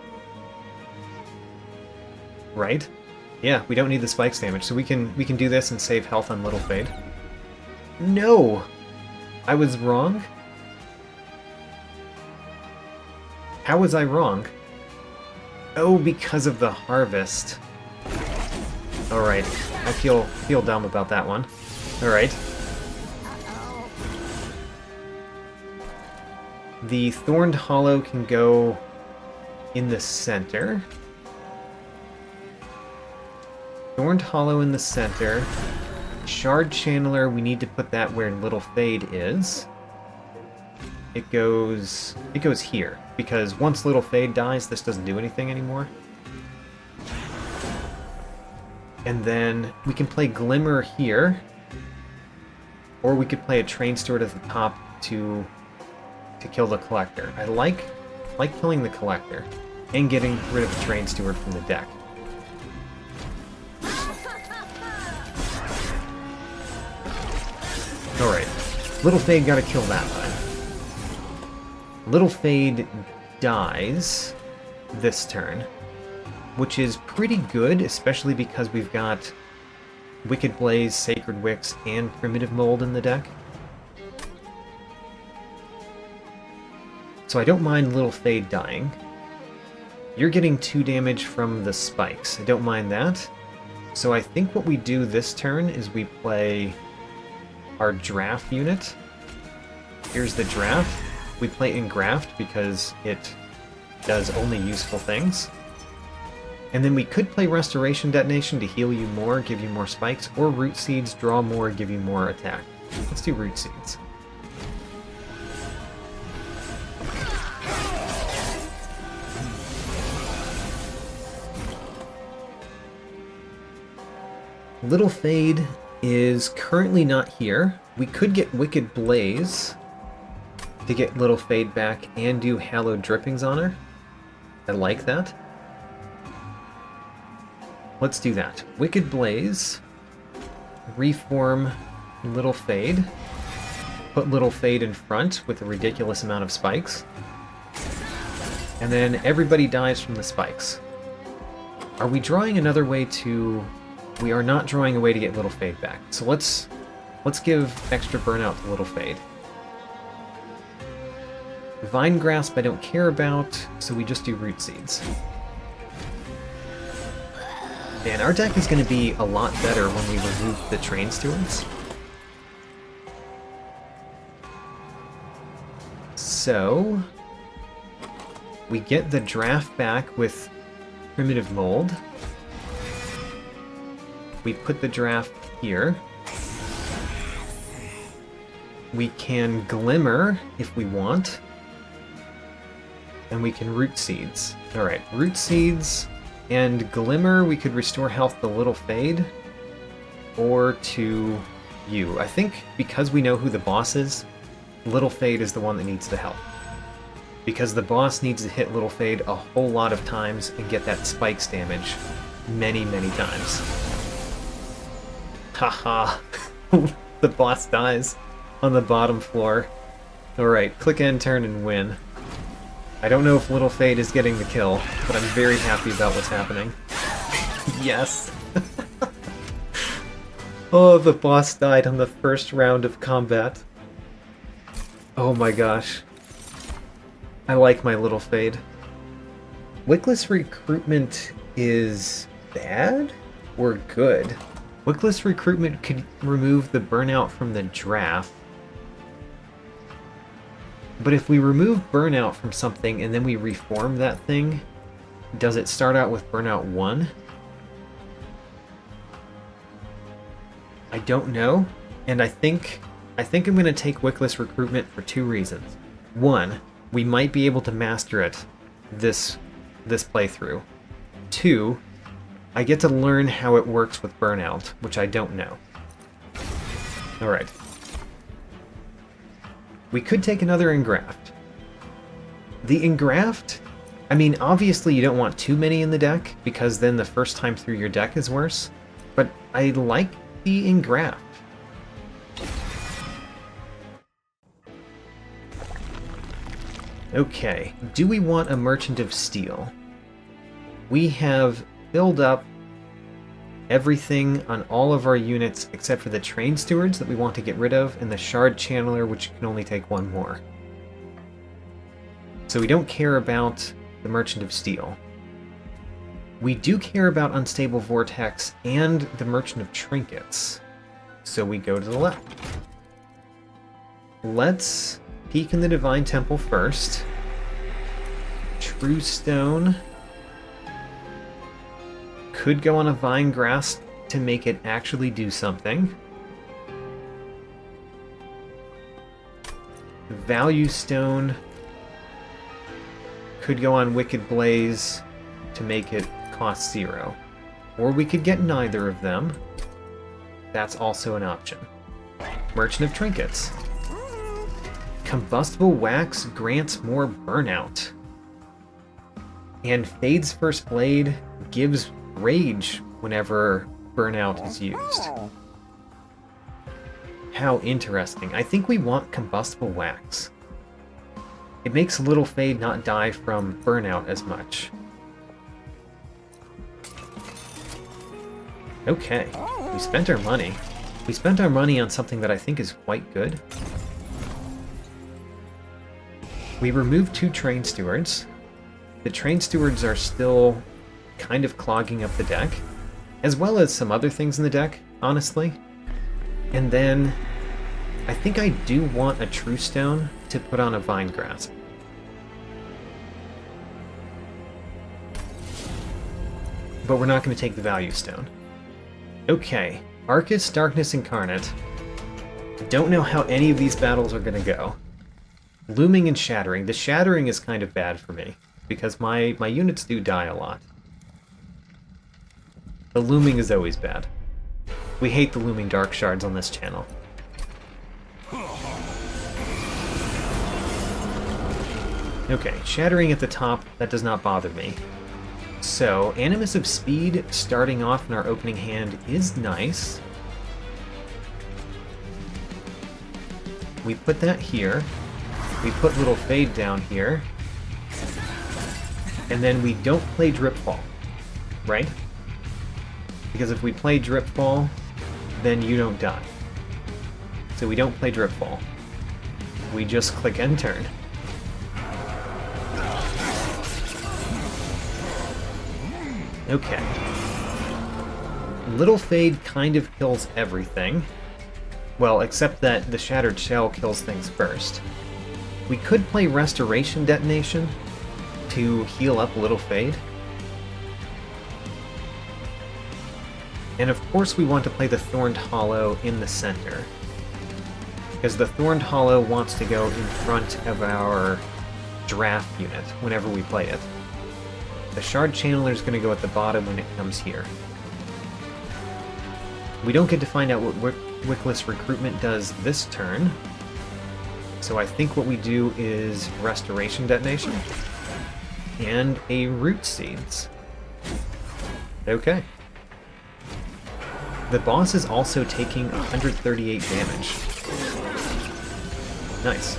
[SPEAKER 1] Right? Yeah, we don't need the spikes damage, so we can do this and save health on Little Fade. No! I was wrong? How was I wrong? Oh, because of the harvest. Alright, I feel dumb about that one. Alright. The Thorned Hollow can go in the center. Thorned Hollow in the center. Shard Channeler, we need to put that where Little Fade is. It goes here, because once Little Fade dies, this doesn't do anything anymore. And then we can play Glimmer here, or we could play a Train Steward at the top to kill the Collector. I like killing the Collector, and getting rid of the Train Steward from the deck. Alright, Little Fade gotta kill that time. Little Fade dies this turn, which is pretty good, especially because we've got Wicked Blaze, Sacred Wicks, and Primitive Mold in the deck. So I don't mind Little Fade dying. You're getting 2 damage from the spikes. I don't mind that. So I think what we do this turn is we play our draft unit. Here's the draft. We play Engraft because it does only useful things. And then we could play Restoration Detonation to heal you more, give you more spikes, or Root Seeds, draw more, give you more attack. Let's do Root Seeds. Little Fade is currently not here. We could get Wicked Blaze to get Little Fade back and do Hallowed Drippings on her. I like that. Let's do that. Wicked Blaze, reform Little Fade, put Little Fade in front with a ridiculous amount of spikes, and then everybody dies from the spikes. Are we drawing another way to... We are not drawing a way to get Little Fade back, so let's give extra burnout to Little Fade. Vine Grasp I don't care about, so we just do Root Seeds. And our deck is going to be a lot better when we remove the Train Stewards. So, we get the draft back with Primitive Mold. We put the draft here. We can Glimmer if we want. And we can Root Seeds. Alright, Root Seeds and Glimmer, we could restore health to Little Fade. Or to you. I think because we know who the boss is, Little Fade is the one that needs the help. Because the boss needs to hit Little Fade a whole lot of times and get that spikes damage many, many times. Haha. The boss dies on the bottom floor. Alright, click end turn and win. I don't know if Little Fade is getting the kill, but I'm very happy about what's happening. Yes! Oh, the boss died on the first round of combat. Oh my gosh. I like my Little Fade. Wickless Recruitment is bad or good? Wickless Recruitment could remove the burnout from the draft. But if we remove burnout from something and then we reform that thing, does it start out with burnout 1? I don't know, and I think I'm going to take Wickless Recruitment for 2 reasons. 1, we might be able to master it this playthrough. 2, I get to learn how it works with burnout, which I don't know. Alright. We could take another Engraft. The Engraft, I mean, obviously you don't want too many in the deck, because then the first time through your deck is worse, but I like the Engraft. Okay, do we want a Merchant of Steel? We have filled up everything on all of our units except for the Train Stewards that we want to get rid of, and the Shard Channeler, which can only take one more. So we don't care about the Merchant of Steel. We do care about Unstable Vortex and the Merchant of Trinkets. So we go to the left. Let's peek in the Divine Temple first. True Stone could go on a Vine Grasp to make it actually do something. Value Stone could go on Wicked Blaze to make it cost 0. Or we could get neither of them. That's also an option. Merchant of Trinkets. Combustible Wax grants more burnout. And Fade's First Blade gives rage whenever burnout is used. How interesting. I think we want Combustible Wax. It makes Little Fade not die from burnout as much. Okay, we spent our money. We spent our money on something that I think is quite good. We removed 2 Train Stewards. The Train Stewards are still kind of clogging up the deck, as well as some other things in the deck, honestly. And then I think I do want a True Stone to put on a Vine Grasp. But we're not going to take the Value Stone. Okay, Archus, Darkness Incarnate. Don't know how any of these battles are going to go. Looming and Shattering. The Shattering is kind of bad for me, because my units do die a lot. The Looming is always bad. We hate the Looming Dark Shards on this channel. Okay, Shattering at the top, that does not bother me. So, Animus of Speed starting off in our opening hand is nice. We put that here. We put Little Fade down here. And then we don't play Dripfall, right? Because if we play Dripfall, then you don't die. So we don't play Dripfall. We just click End Turn. Okay. Little Fade kind of kills everything. Well, except that the Shattered Shell kills things first. We could play Restoration Detonation to heal up Little Fade. And of course we want to play the Thorned Hollow in the center, because the Thorned Hollow wants to go in front of our draft unit whenever we play it. The Shard Channeler is going to go at the bottom when it comes here. We don't get to find out what Wickless Recruitment does this turn, so I think what we do is Restoration Detonation and a Root Seeds. Okay. The boss is also taking 138 damage. Nice.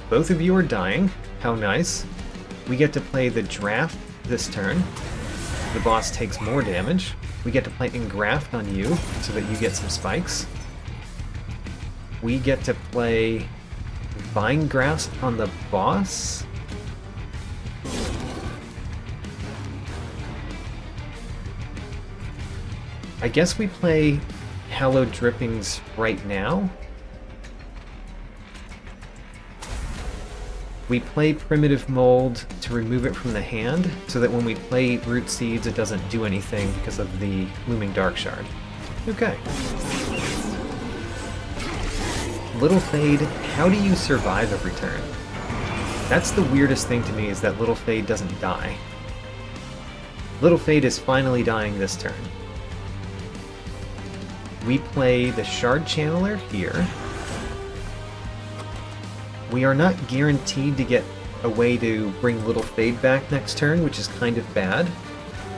[SPEAKER 1] Both of you are dying. How nice. We get to play the draft this turn. The boss takes more damage. We get to play Engraft on you so that you get some spikes. We get to play Vine Grasp on the boss. I guess we play Hallowed Drippings right now. We play Primitive Mold to remove it from the hand, so that when we play Root Seeds it doesn't do anything because of the Looming Dark Shard. Okay. Little Fade, how do you survive every turn? That's the weirdest thing to me, is that Little Fade doesn't die. Little Fade is finally dying this turn. We play the Shard Channeler here. We are not guaranteed to get a way to bring Little Fade back next turn, which is kind of bad.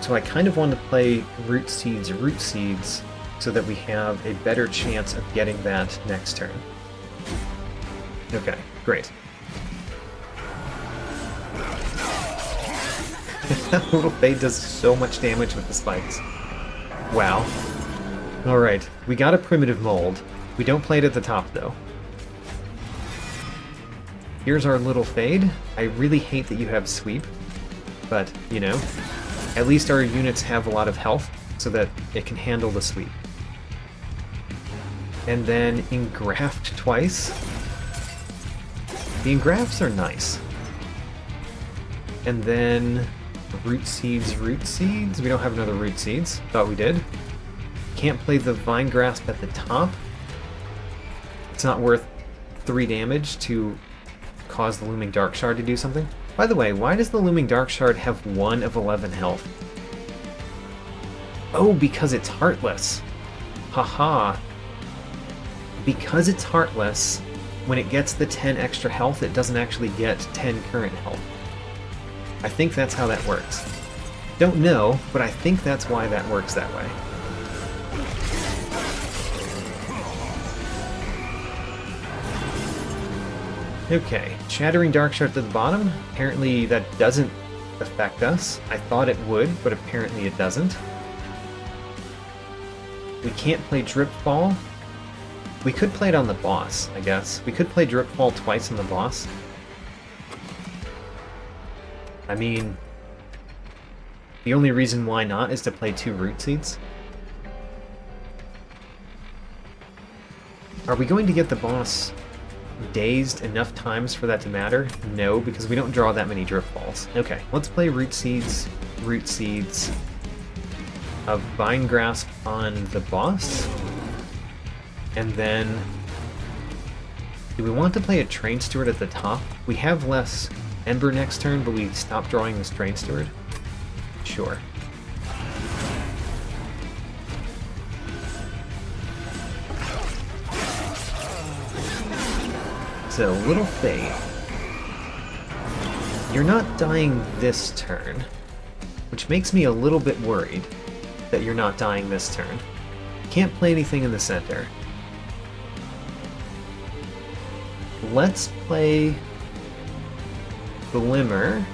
[SPEAKER 1] So I kind of want to play Root Seeds, so that we have a better chance of getting that next turn. Okay, great. Little Fade does so much damage with the spikes. Wow. Alright, we got a Primitive Mold. We don't play it at the top, though. Here's our Little Fade. I really hate that you have Sweep, but, you know, at least our units have a lot of health so that it can handle the Sweep. And then Engraft twice. The Engrafts are nice. And then Root Seeds. We don't have another Root Seeds. Thought we did. Can't play the Vine Grasp at the top. It's not worth 3 damage to cause the Looming Dark Shard to do something. By the way, why does the Looming Dark Shard have 1 of 11 health? Oh, because it's Heartless. Haha. Because it's Heartless, when it gets the 10 extra health, it doesn't actually get 10 current health. I think that's how that works. Don't know, but I think that's why that works that way. Okay, Shattering Dark Shard to the bottom. Apparently that doesn't affect us. I thought it would, but apparently it doesn't. We can't play Drip Fall. We could play it on the boss, I guess. We could play Drip Fall twice on the boss. I mean, the only reason why not is to play 2 Root Seeds. Are we going to get the boss dazed enough times for that to matter? No, because we don't draw that many Drip Falls. Okay, let's play Root Seeds, a Vine Grasp on the boss, and then do we want to play a Train Steward at the top? We have less Ember next turn, but we stop drawing this Train Steward? Sure. So, Little Fade. You're not dying this turn, which makes me a little bit worried that you're not dying this turn. Can't play anything in the center. Let's play Glimmer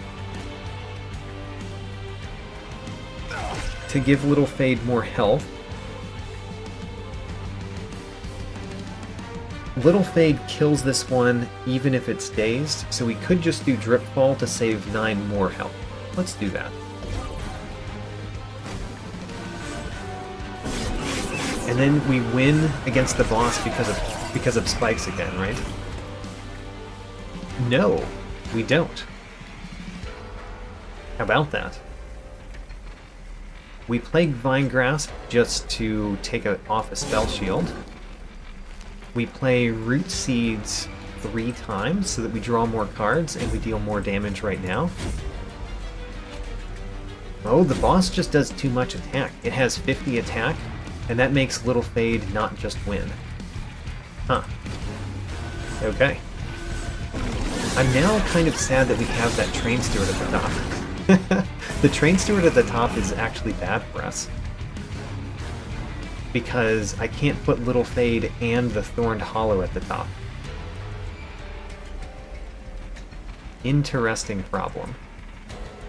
[SPEAKER 1] to give Little Fade more health. Little Fade kills this one even if it's dazed, so we could just do Drip Fall to save 9 more health. Let's do that. And then we win against the boss because of spikes again, right? No, we don't. How about that? We play Vine Grasp just to take off a spell shield. We play Root Seeds 3 times so that we draw more cards and we deal more damage right now. Oh, the boss just does too much attack. It has 50 attack, and that makes Little Fade not just win. Huh. Okay. I'm now kind of sad that we have that Train Steward at the top. The Train Steward at the top is actually bad for us, because I can't put Little Fade and the Thorned Hollow at the top. Interesting problem.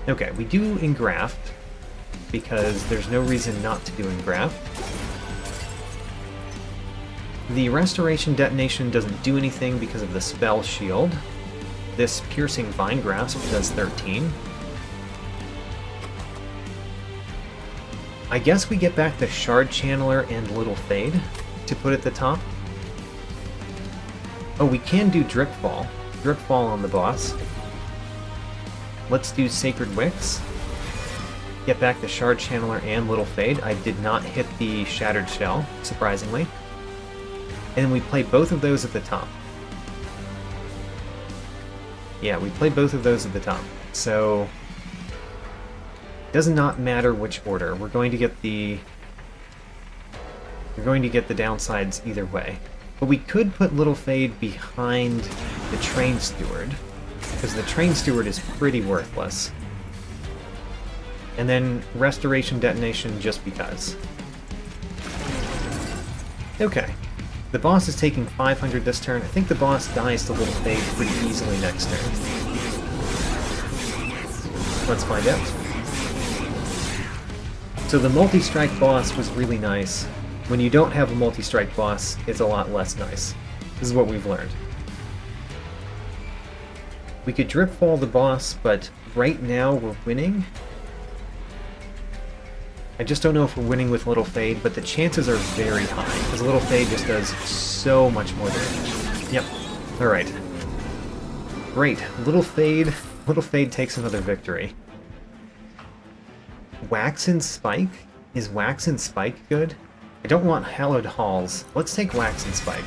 [SPEAKER 1] Okay, we do Engraft, because there's no reason not to do Engraft. The Restoration Detonation doesn't do anything because of the Spell Shield. This Piercing Vine Grasp does 13. I guess we get back the Shard Channeler and Little Fade to put at the top. Oh, we can do Drip Fall. Drip Fall on the boss. Let's do Sacred Wicks. Get back the Shard Channeler and Little Fade. I did not hit the Shattered Shell, surprisingly. And we play both of those at the top. Yeah, we play both of those at the top. So does not matter which order. We're going to get the downsides either way. But we could put Little Fade behind the Train Steward, because the Train Steward is pretty worthless. And then Restoration Detonation just because. Okay. The boss is taking 500 this turn. I think the boss dies to Little Fade pretty easily next turn. Let's find out. So the multi-strike boss was really nice. When you don't have a multi-strike boss, it's a lot less nice. This is what we've learned. We could drip fall the boss, but right now we're winning. I just don't know if we're winning with Little Fade, but the chances are very high, because Little Fade just does so much more damage. Yep. Alright. Great. Little Fade takes another victory. Wax and Spike? Is Wax and Spike good? I don't want Hallowed Halls. Let's take Wax and Spike.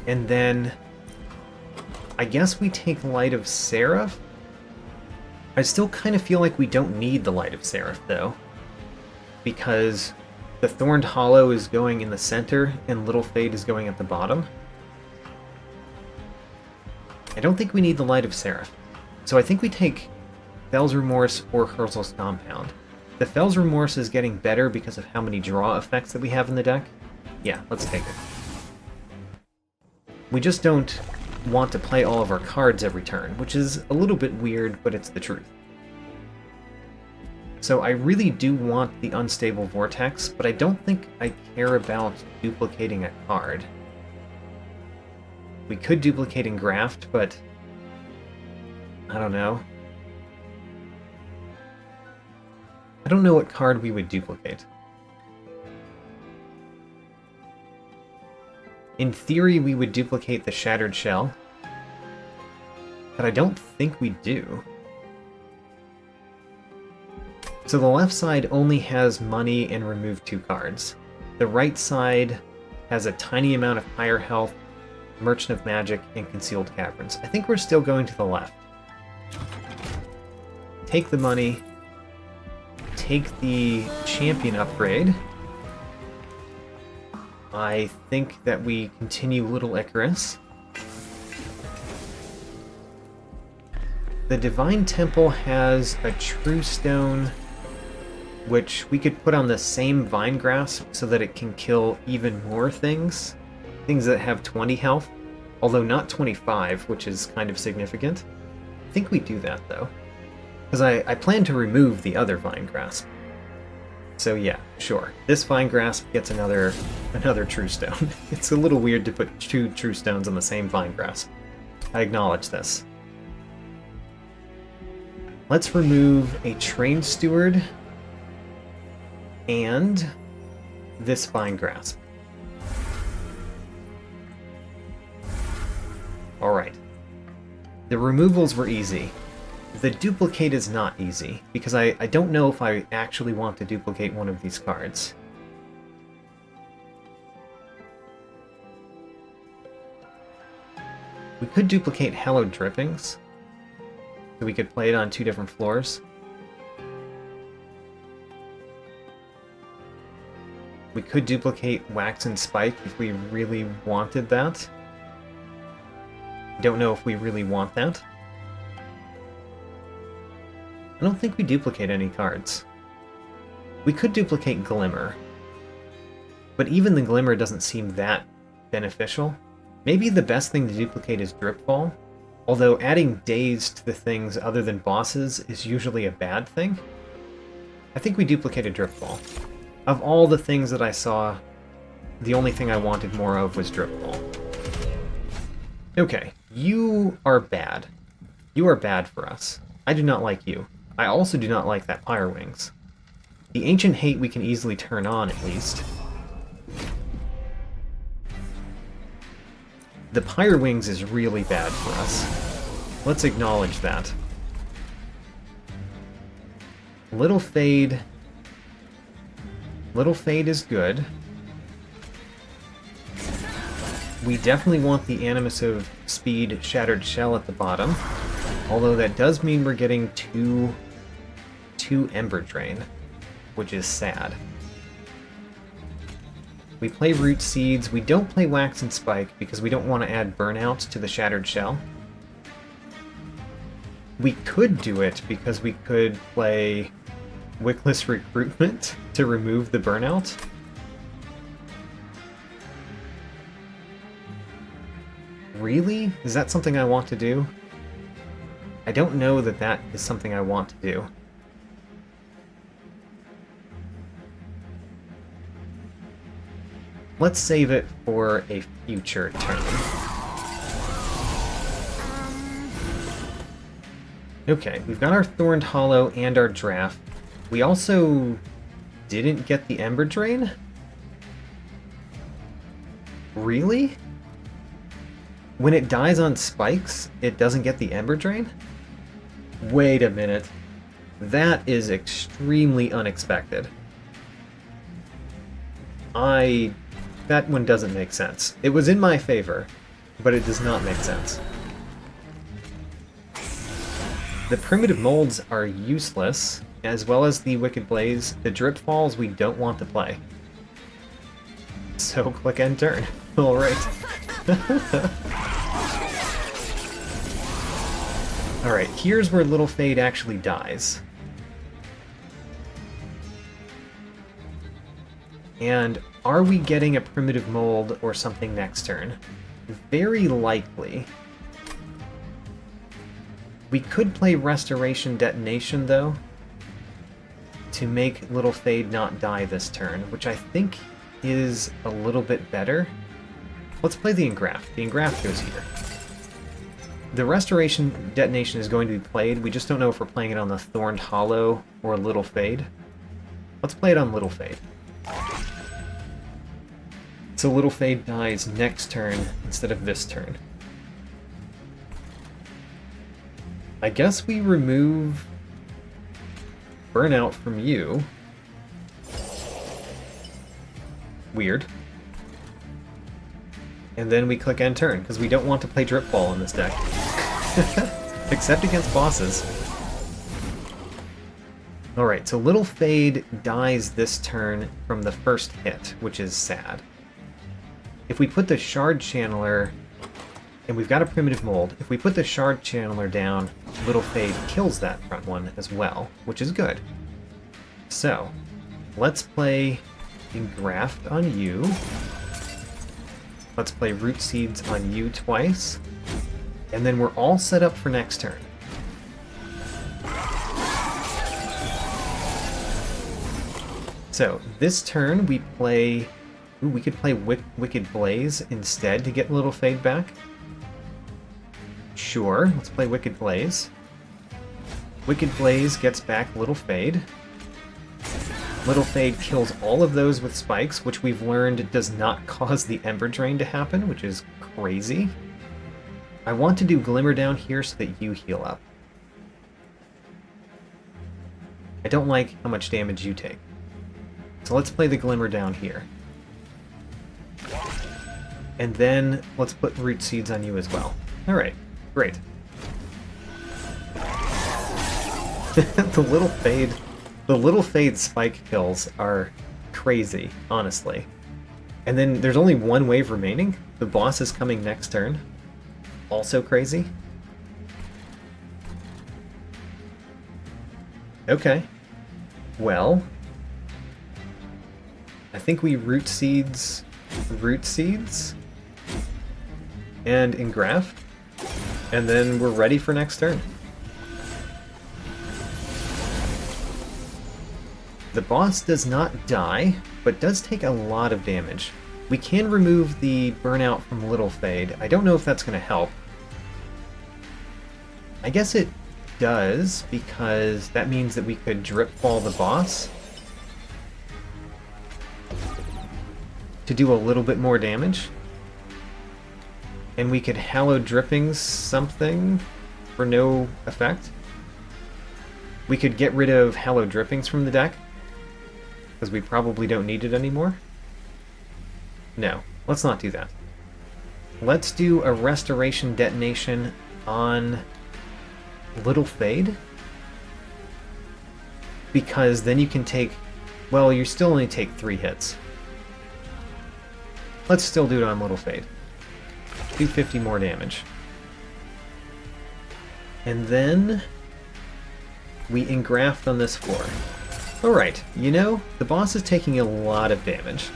[SPEAKER 1] And then I guess we take Light of Seraph? I still kind of feel like we don't need the Light of Seraph, though. Because the Thorned Hollow is going in the center, and Little Fade is going at the bottom. I don't think we need the Light of Seraph. So I think we take Fell's Remorse or Herzl's Compound. The Fell's Remorse is getting better because of how many draw effects that we have in the deck. Yeah, let's take it. We just don't want to play all of our cards every turn, which is a little bit weird, but it's the truth. So I really do want the Unstable Vortex, but I don't think I care about duplicating a card. We could duplicate Engraft, but I don't know. I don't know what card we would duplicate. In theory, we would duplicate the Shattered Shell, but I don't think we do. So the left side only has money and remove 2 cards. The right side has a tiny amount of higher health, Merchant of Magic, and Concealed Caverns. I think we're still going to the left. Take the money. Take the Champion upgrade. I think that we continue Little Icarus. The Divine Temple has a True Stone, which we could put on the same Vine Grasp so that it can kill even more things. Things that have 20 health, although not 25, which is kind of significant. I think we do that, though. Because I plan to remove the other Vine Grasp. So yeah, sure. This Vine Grasp gets another True Stone. It's a little weird to put 2 True Stones on the same Vine Grasp. I acknowledge this. Let's remove a Train Steward and this Vine Grasp. Alright. The removals were easy. The duplicate is not easy, because I don't know if I actually want to duplicate one of these cards. We could duplicate Hallowed Drippings, so we could play it on 2 different floors. We could duplicate Wax and Spike if we really wanted that. Don't know if we really want that. I don't think we duplicate any cards. We could duplicate Glimmer, but even the Glimmer doesn't seem that beneficial. Maybe the best thing to duplicate is Dripfall, although adding Daze to the things other than bosses is usually a bad thing. I think we duplicated Dripfall. Of all the things that I saw, the only thing I wanted more of was Dripfall. Okay, you are bad. You are bad for us. I do not like you. I also do not like that Pyrewings. The Ancient Hate we can easily turn on, at least. The Pyrewings is really bad for us. Let's acknowledge that. Little Fade... Little Fade is good. We definitely want the Animus of Speed Shattered Shell at the bottom, although that does mean we're getting two Ember Drain, which is sad. We play Root Seeds. We don't play Wax and Spike because we don't want to add Burnout to the Shattered Shell. We could do it because we could play Wickless Recruitment to remove the Burnout. Really? Is that something I want to do? I don't know that that is something I want to do. Let's save it for a future turn. Okay, we've got our Thorned Hollow and our Draft. We also didn't get the Ember Drain? Really? When it dies on spikes, it doesn't get the Ember Drain? Wait a minute. That is extremely unexpected. That one doesn't make sense. It was in my favor, but it does not make sense. The Primitive Molds are useless, as well as the Wicked Blaze. The Drip Falls we don't want to play. So click end turn. Alright. Alright, here's where Little Fade actually dies. And are we getting a Primitive Mold or something next turn? Very likely. We could play Restoration Detonation, though, to make Little Fade not die this turn, which I think is a little bit better. Let's play the Engraft. The Engraft goes here. The Restoration Detonation is going to be played. We just don't know if we're playing it on the Thorned Hollow or Little Fade. Let's play it on Little Fade. So Little Fade dies next turn instead of this turn. I guess we remove Burnout from you. Weird. And then we click end turn, because we don't want to play Drip Ball in this deck. Except against bosses. Alright, so Little Fade dies this turn from the first hit, which is sad. If we put the Shard Channeler, and we've got a Primitive Mold, if we put the Shard Channeler down, Little Fade kills that front one as well, which is good. So, let's play Engraft on you. Let's play Root Seeds on you twice. And then we're all set up for next turn. So, this turn we play... Ooh, we could play Wicked Blaze instead to get Little Fade back. Sure, let's play Wicked Blaze. Wicked Blaze gets back Little Fade. Little Fade kills all of those with spikes, which we've learned does not cause the Ember Drain to happen, which is crazy. I want to do Glimmer down here so that you heal up. I don't like how much damage you take. So let's play the Glimmer down here. And then let's put Root Seeds on you as well. Alright, great. The Little Fade spike kills are crazy, honestly. And then there's only one wave remaining. The boss is coming next turn. Also crazy. Okay. Well, I think we Root Seeds, and Engraft, and then we're ready for next turn. The boss does not die, but does take a lot of damage. We can remove the Burnout from Little Fade. I don't know if that's going to help. I guess it does, because that means that we could Drip Ball the boss to do a little bit more damage. And we could Hallowed Drippings something for no effect. We could get rid of Hallowed Drippings from the deck, because we probably don't need it anymore. No, let's not do that. Let's do a Restoration Detonation on Little Fade, because then you can take... Well, you still only take 3 hits. Let's still do it on Little Fade. 250 more damage. And then we engraft on this floor. Alright, you know, the boss is taking a lot of damage.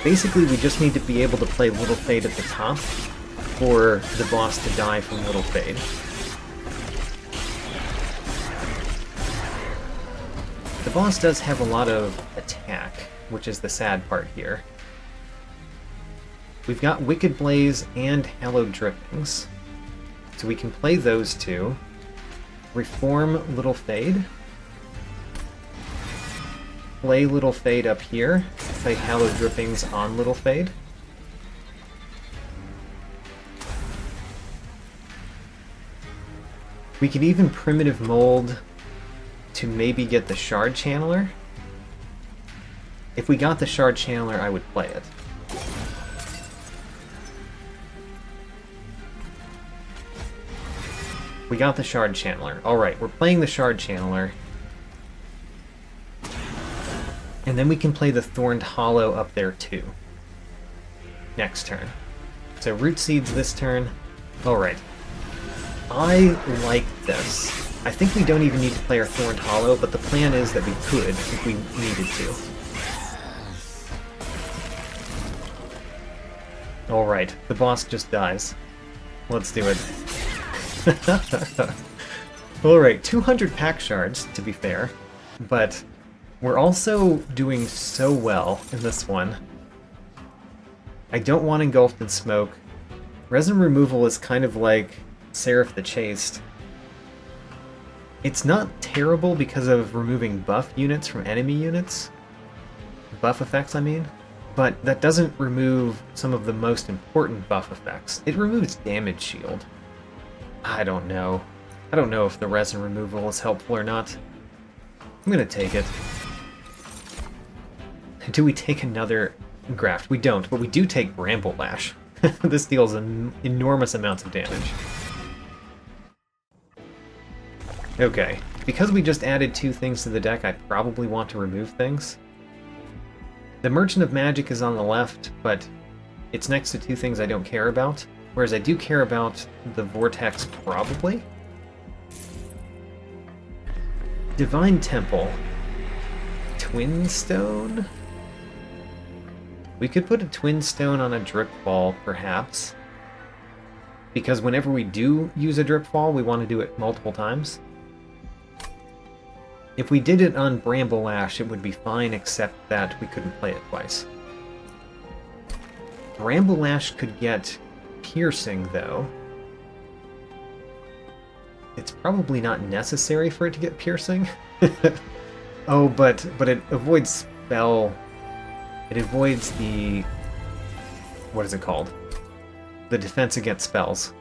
[SPEAKER 1] Basically, we just need to be able to play Little Fade at the top for the boss to die from Little Fade. The boss does have a lot of attack, which is the sad part here. We've got Wicked Blaze and Hallowed Drippings, so we can play those two. Reform Little Fade. Play Little Fade up here. Play Hallowed Drippings on Little Fade. We could even Primitive Mold to maybe get the Shard Channeler. If we got the Shard Channeler, I would play it. We got the Shard Channeler. Alright, we're playing the Shard Channeler. And then we can play the Thorned Hollow up there too. Next turn. So Root Seeds this turn. Alright. I like this. I think we don't even need to play our Thorned Hollow, but the plan is that we could if we needed to. Alright, the boss just dies. Let's do it. Alright, 200 pack shards, to be fair, but we're also doing so well in this one. I don't want Engulfed in Smoke. Resin removal is kind of like Seraph the Chaste. It's not terrible because of removing buff units from enemy units. Buff effects, I mean. But that doesn't remove some of the most important buff effects. It removes damage shield. I don't know. I don't know if the resin removal is helpful or not. I'm gonna take it. Do we take another graft? We don't, but we do take Bramble Lash. This deals enormous amounts of damage. Okay, because we just added 2 things to the deck, I probably want to remove things. The Merchant of Magic is on the left, but it's next to 2 things I don't care about, whereas I do care about the Vortex, probably. Divine Temple. Twin Stone? We could put a Twin Stone on a Drip Ball, perhaps. Because whenever we do use a Drip Ball, we want to do it multiple times. If we did it on Bramble Lash, it would be fine, except that we couldn't play it twice. Bramble Lash could get Piercing, though. It's probably not necessary for it to get Piercing. Oh, but it avoids spell... It avoids the... What is it called? The defense against spells.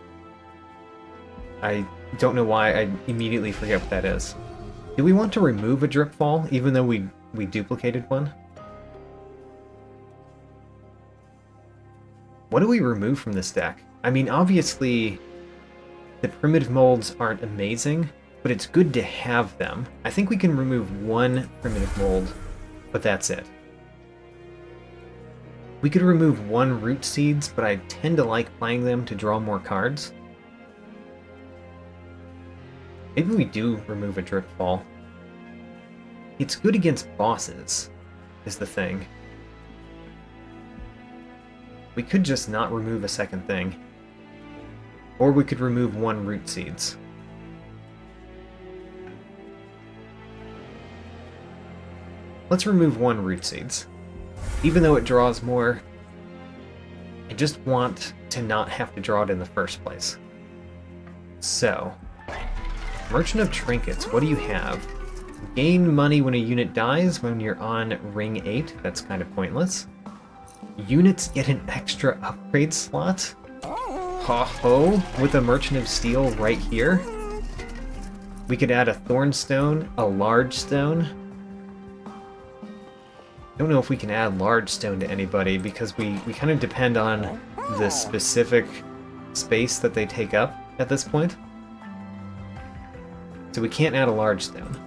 [SPEAKER 1] I don't know why I immediately forget what that is. Do we want to remove a Drip Fall, even though we duplicated one? What do we remove from this deck? I mean, obviously, the Primitive Molds aren't amazing, but it's good to have them. I think we can remove 1 Primitive Mold, but that's it. We could remove 1 Root Seeds, but I tend to like playing them to draw more cards. Maybe we do remove a Drip Fall. It's good against bosses, is the thing. We could just not remove a second thing. Or we could remove 1 Root Seeds. Let's remove 1 Root Seeds. Even though it draws more, I just want to not have to draw it in the first place. So, Merchant of Trinkets, what do you have? Gain money when a unit dies when you're on Ring 8. That's kind of pointless. Units get an extra upgrade slot? Ha-ho! With a Merchant of Steel right here? We could add a Thornstone, a Large Stone. Don't know if we can add Large Stone to anybody because we kind of depend on the specific space that they take up at this point. So we can't add a Large Stone.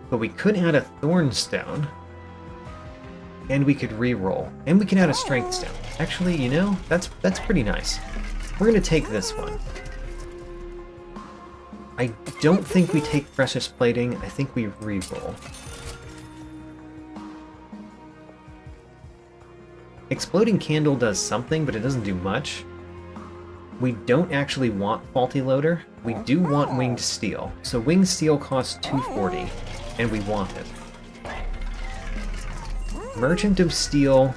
[SPEAKER 1] But we could add a Thornstone. and we could re-roll. And we can add a Strength Stone. Actually, you know, that's pretty nice. We're going to take this one. I don't think we take Precious Plating. I think we re-roll. Exploding Candle does something, but it doesn't do much. We don't actually want Faulty Loader. We do want Winged Steel. So Winged Steel costs 240, and we want it. Merchant of Steel.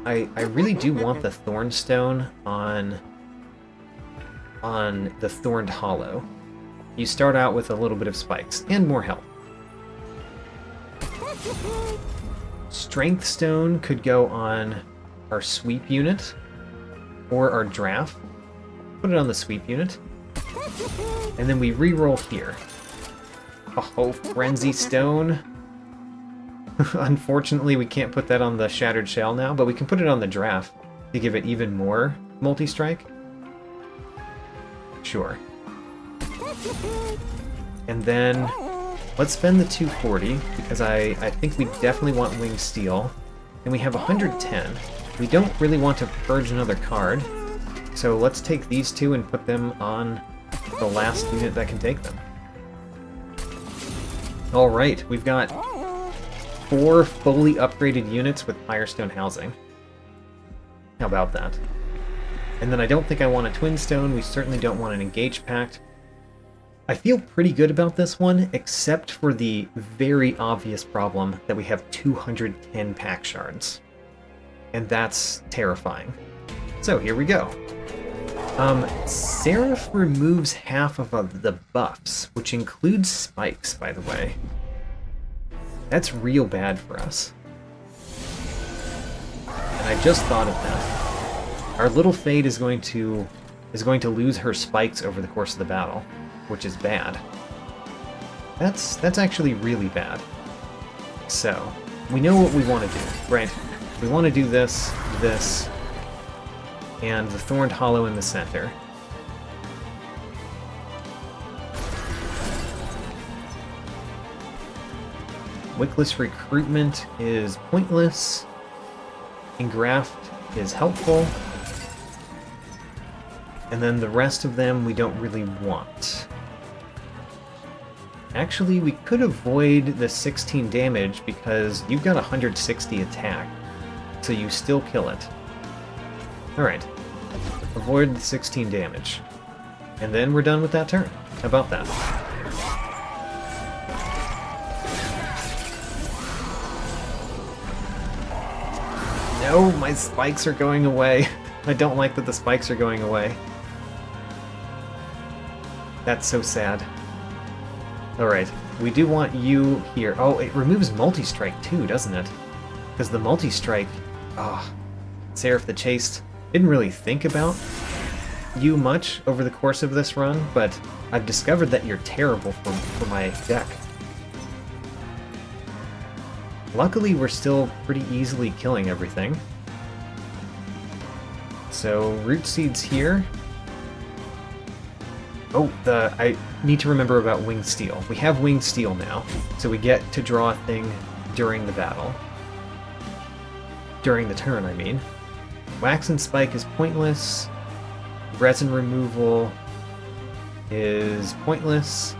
[SPEAKER 1] I really do want the Thornstone on the Thorned Hollow. You start out with a little bit of spikes, and more health. Strength Stone could go on our Sweep unit, or our Draft. Put it on the Sweep unit. And then we re-roll here. Oh, Frenzy Stone. Unfortunately, we can't put that on the Shattered Shell now, but we can put it on the Draft to give it even more multi-strike. Sure. And then let's spend the 240, because I think we definitely want Winged Steel. And we have 110. We don't really want to purge another card, so let's take these two and put them on the last unit that can take them. Alright, we've got 4 fully upgraded units with Firestone housing. How about that? And then I don't think I want a Twin Stone, we certainly don't want an Engage Pact. I feel pretty good about this one, except for the very obvious problem that we have 210 pack shards. And that's terrifying. So here we go. Seraph removes half of the buffs, which includes spikes, by the way. That's real bad for us. And I just thought of that. Our little Fade is going to lose her spikes over the course of the battle, which is bad. That's actually really bad. So, we know what we want to do, right? We want to do this, and the Thorned Hollow in the center. Wickless Recruitment is pointless. Engraft is helpful. And then the rest of them we don't really want. Actually, we could avoid the 16 damage because you've got 160 attack, so you still kill it. Alright. Avoid the 16 damage. And then we're done with that turn. How about that? No, my spikes are going away. I don't like that the spikes are going away. That's so sad. Alright, we do want you here. Oh, it removes multi-strike too, doesn't it? Because the multi-strike... Seraph the Chaste. Didn't really think about you much over the course of this run, but I've discovered that you're terrible for my deck. Luckily, we're still pretty easily killing everything. So, Root Seeds here. Oh, I need to remember about Winged Steel. We have Winged Steel now, so we get to draw a thing during the battle. During the turn, I mean. Wax and Spike is pointless. Resin removal is pointless.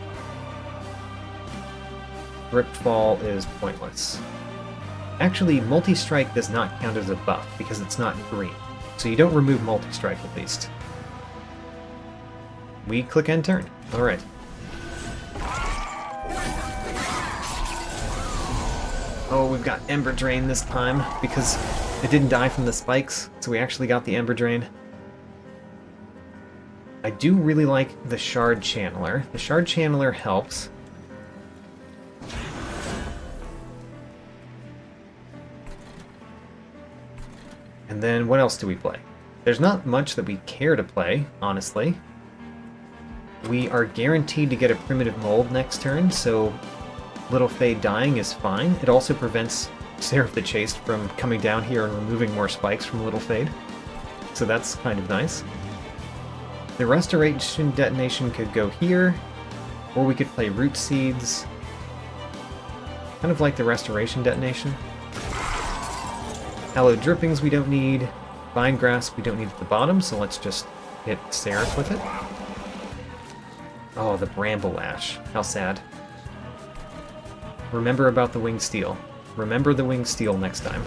[SPEAKER 1] Ripfall is pointless. Actually, Multi-Strike does not count as a buff because it's not green, so you don't remove Multi-Strike at least. We click end turn. Alright. Oh, we've got Ember Drain this time because it didn't die from the spikes, so we actually got the Ember Drain. I do really like the Shard Channeler. The Shard Channeler helps. And then what else do we play? There's not much that we care to play, honestly. We are guaranteed to get a Primitive Mold next turn, so Little Fade dying is fine. It also prevents Seraph the Chaste from coming down here and removing more spikes from Little Fade. So that's kind of nice. The Restoration Detonation could go here, or we could play Root Seeds. Kind of like the Restoration Detonation. Hallowed Drippings we don't need. Vine Grass we don't need at the bottom, so let's just hit Seraph with it. Oh, the Bramble Ash. How sad. Remember about the Winged Steel. Remember the Winged Steel next time.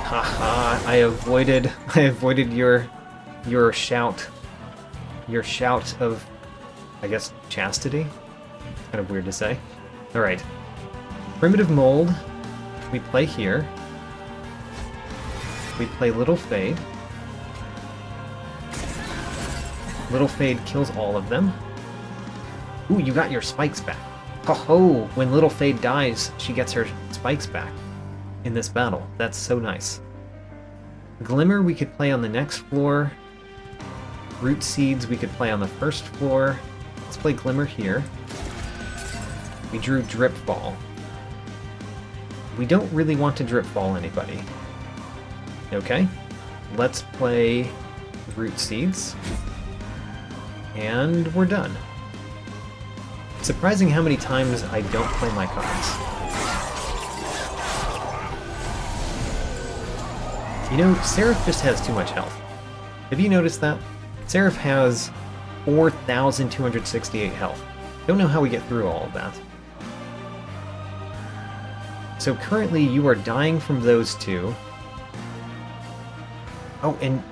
[SPEAKER 1] Haha, I avoided your shout. Your shout of, I guess, chastity? Kind of weird to say. Alright. Primitive Mold, we play here. We play Little Fade. Little Fade kills all of them. Ooh, you got your spikes back. Ho-ho! When Little Fade dies, she gets her spikes back in this battle. That's so nice. Glimmer we could play on the next floor. Root Seeds we could play on the first floor. Let's play Glimmer here. We drew Drip Fall. We don't really want to Drip Fall anybody. Okay, let's play Root Seeds. And we're done. It's surprising how many times I don't play my cards. You know, Seraph just has too much health. Have you noticed that? Seraph has 4,268 health. Don't know how we get through all of that. So currently you are dying from those two. Oh, and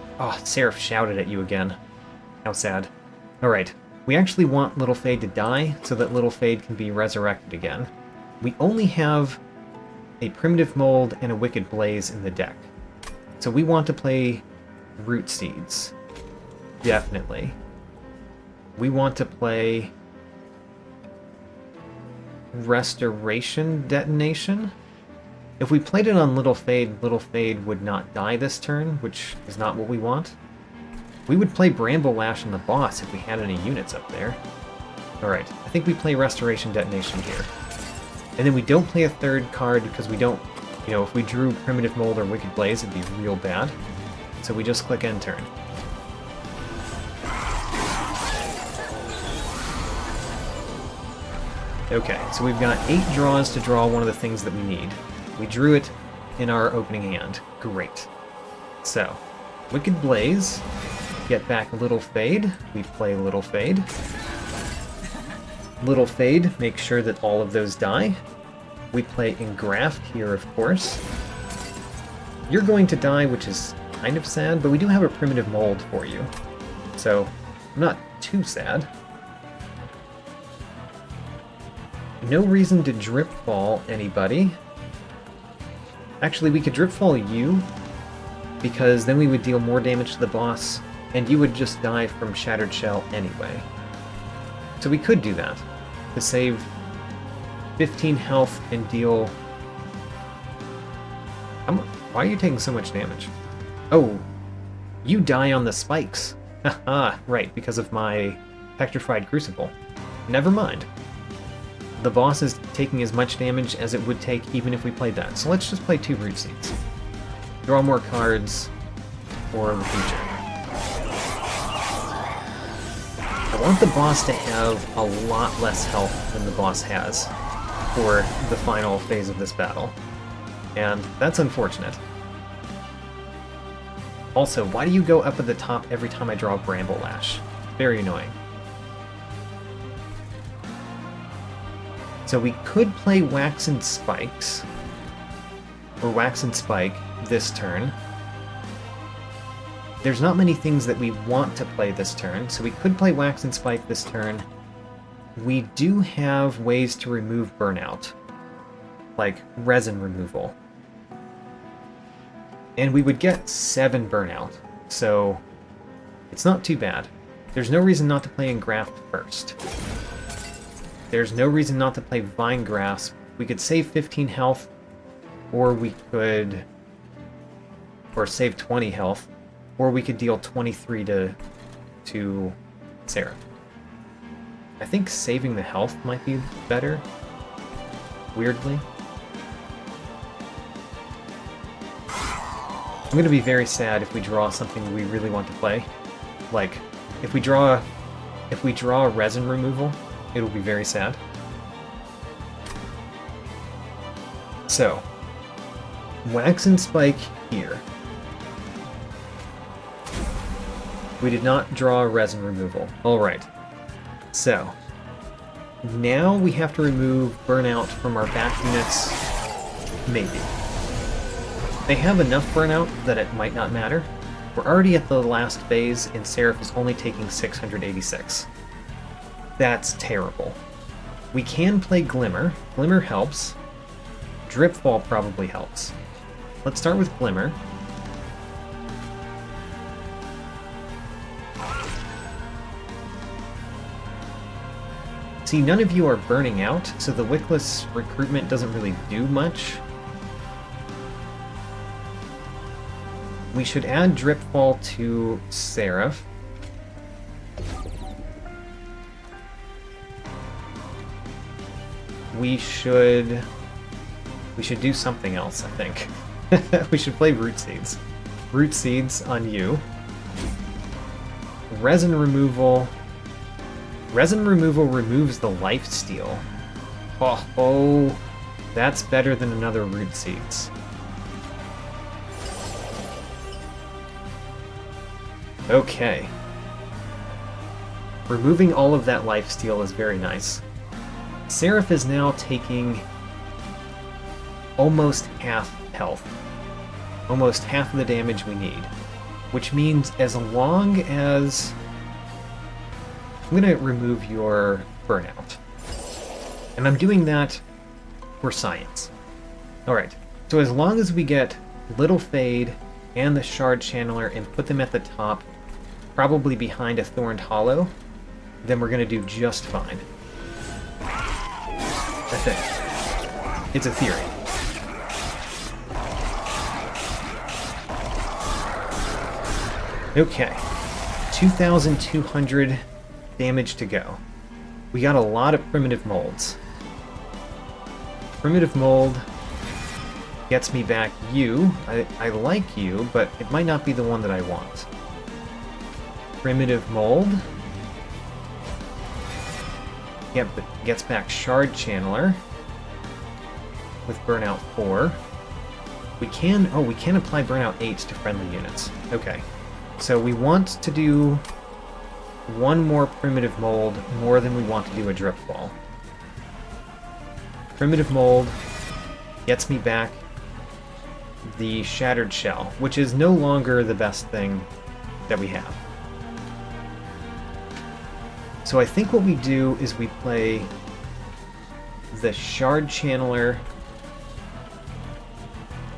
[SPEAKER 1] Seraph shouted at you again. How sad. Alright, we actually want Little Fade to die so that Little Fade can be resurrected again. We only have a Primitive Mold and a Wicked Blaze in the deck. So we want to play Root Seeds. Definitely. We want to play Restoration Detonation. If we played it on Little Fade would not die this turn, which is not what we want. We would play Bramble Lash on the boss if we had any units up there. Alright, I think we play Restoration Detonation here. And then we don't play a third card because we don't, you know, if we drew Primitive Mold or Wicked Blaze, it'd be real bad. So we just click End Turn. Okay, so we've got 8 draws to draw one of the things that we need. We drew it in our opening hand. Great. So, Wicked Blaze, get back Little Fade. We play Little Fade. Little Fade, make sure that all of those die. We play Engraft here, of course. You're going to die, which is kind of sad, but we do have a Primitive Mold for you. So, I'm not too sad. No reason to Drip Fall anybody. Actually, we could Drip Fall you, because then we would deal more damage to the boss, and you would just die from Shattered Shell anyway. So we could do that, to save 15 health and deal... Why are you taking so much damage? Oh, you die on the spikes. Haha, right, because of my Petrified Crucible. Never mind. The boss is taking as much damage as it would take even if we played that. So let's just play 2 Root Seeds. Draw more cards for the future. I want the boss to have a lot less health than the boss has for the final phase of this battle. And that's unfortunate. Also, why do you go up at the top every time I draw a Bramble Lash? Very annoying. So we could play Wax and Spikes, or Wax and Spike this turn. There's not many things that we want to play this turn, so we could play Wax and Spike this turn. We do have ways to remove Burnout, like Resin Removal. And we would get 7 Burnout, so it's not too bad. There's no reason not to play Engraft first. There's no reason not to play Vine Grasp. We could save 15 health, or we could... or save 20 health, or we could deal 23 to Seraph. I think saving the health might be better, weirdly. I'm gonna be very sad if we draw something we really want to play. Like, if we draw Resin Removal, it'll be very sad. So, Wax and Spike here. We did not draw resin removal. Alright. So, now we have to remove Burnout from our back units. Maybe. They have enough Burnout that it might not matter. We're already at the last phase, and Seraph is only taking 686. That's terrible. We can play Glimmer. Glimmer helps. Dripfall probably helps. Let's start with Glimmer. See, none of you are burning out, so the Wickless recruitment doesn't really do much. We should add Dripfall to Seraph. We should do something else, I think. We should play Root Seeds. Root Seeds on you. Resin removal. Resin removal removes the lifesteal. Oh, that's better than another Root Seeds. Okay. Removing all of that lifesteal is very nice. Seraph is now taking almost half health. Almost half of the damage we need. Which means as long as... I'm going to remove your Burnout. And I'm doing that for science. Alright, so as long as we get Little Fade and the Shard Channeler and put them at the top, probably behind a Thorned Hollow, then we're going to do just fine. I think. It's a theory. Okay. 2,200 damage to go. We got a lot of Primitive Molds. Primitive Mold gets me back you. I like you, but it might not be the one that I want. Primitive Mold. Yep, but gets back Shard Channeler with Burnout 4. We can apply Burnout 8 to friendly units. Okay. So we want to do one more Primitive Mold more than we want to do a Dripfall. Primitive Mold gets me back the Shattered Shell, which is no longer the best thing that we have. So I think what we do is we play the Shard Channeler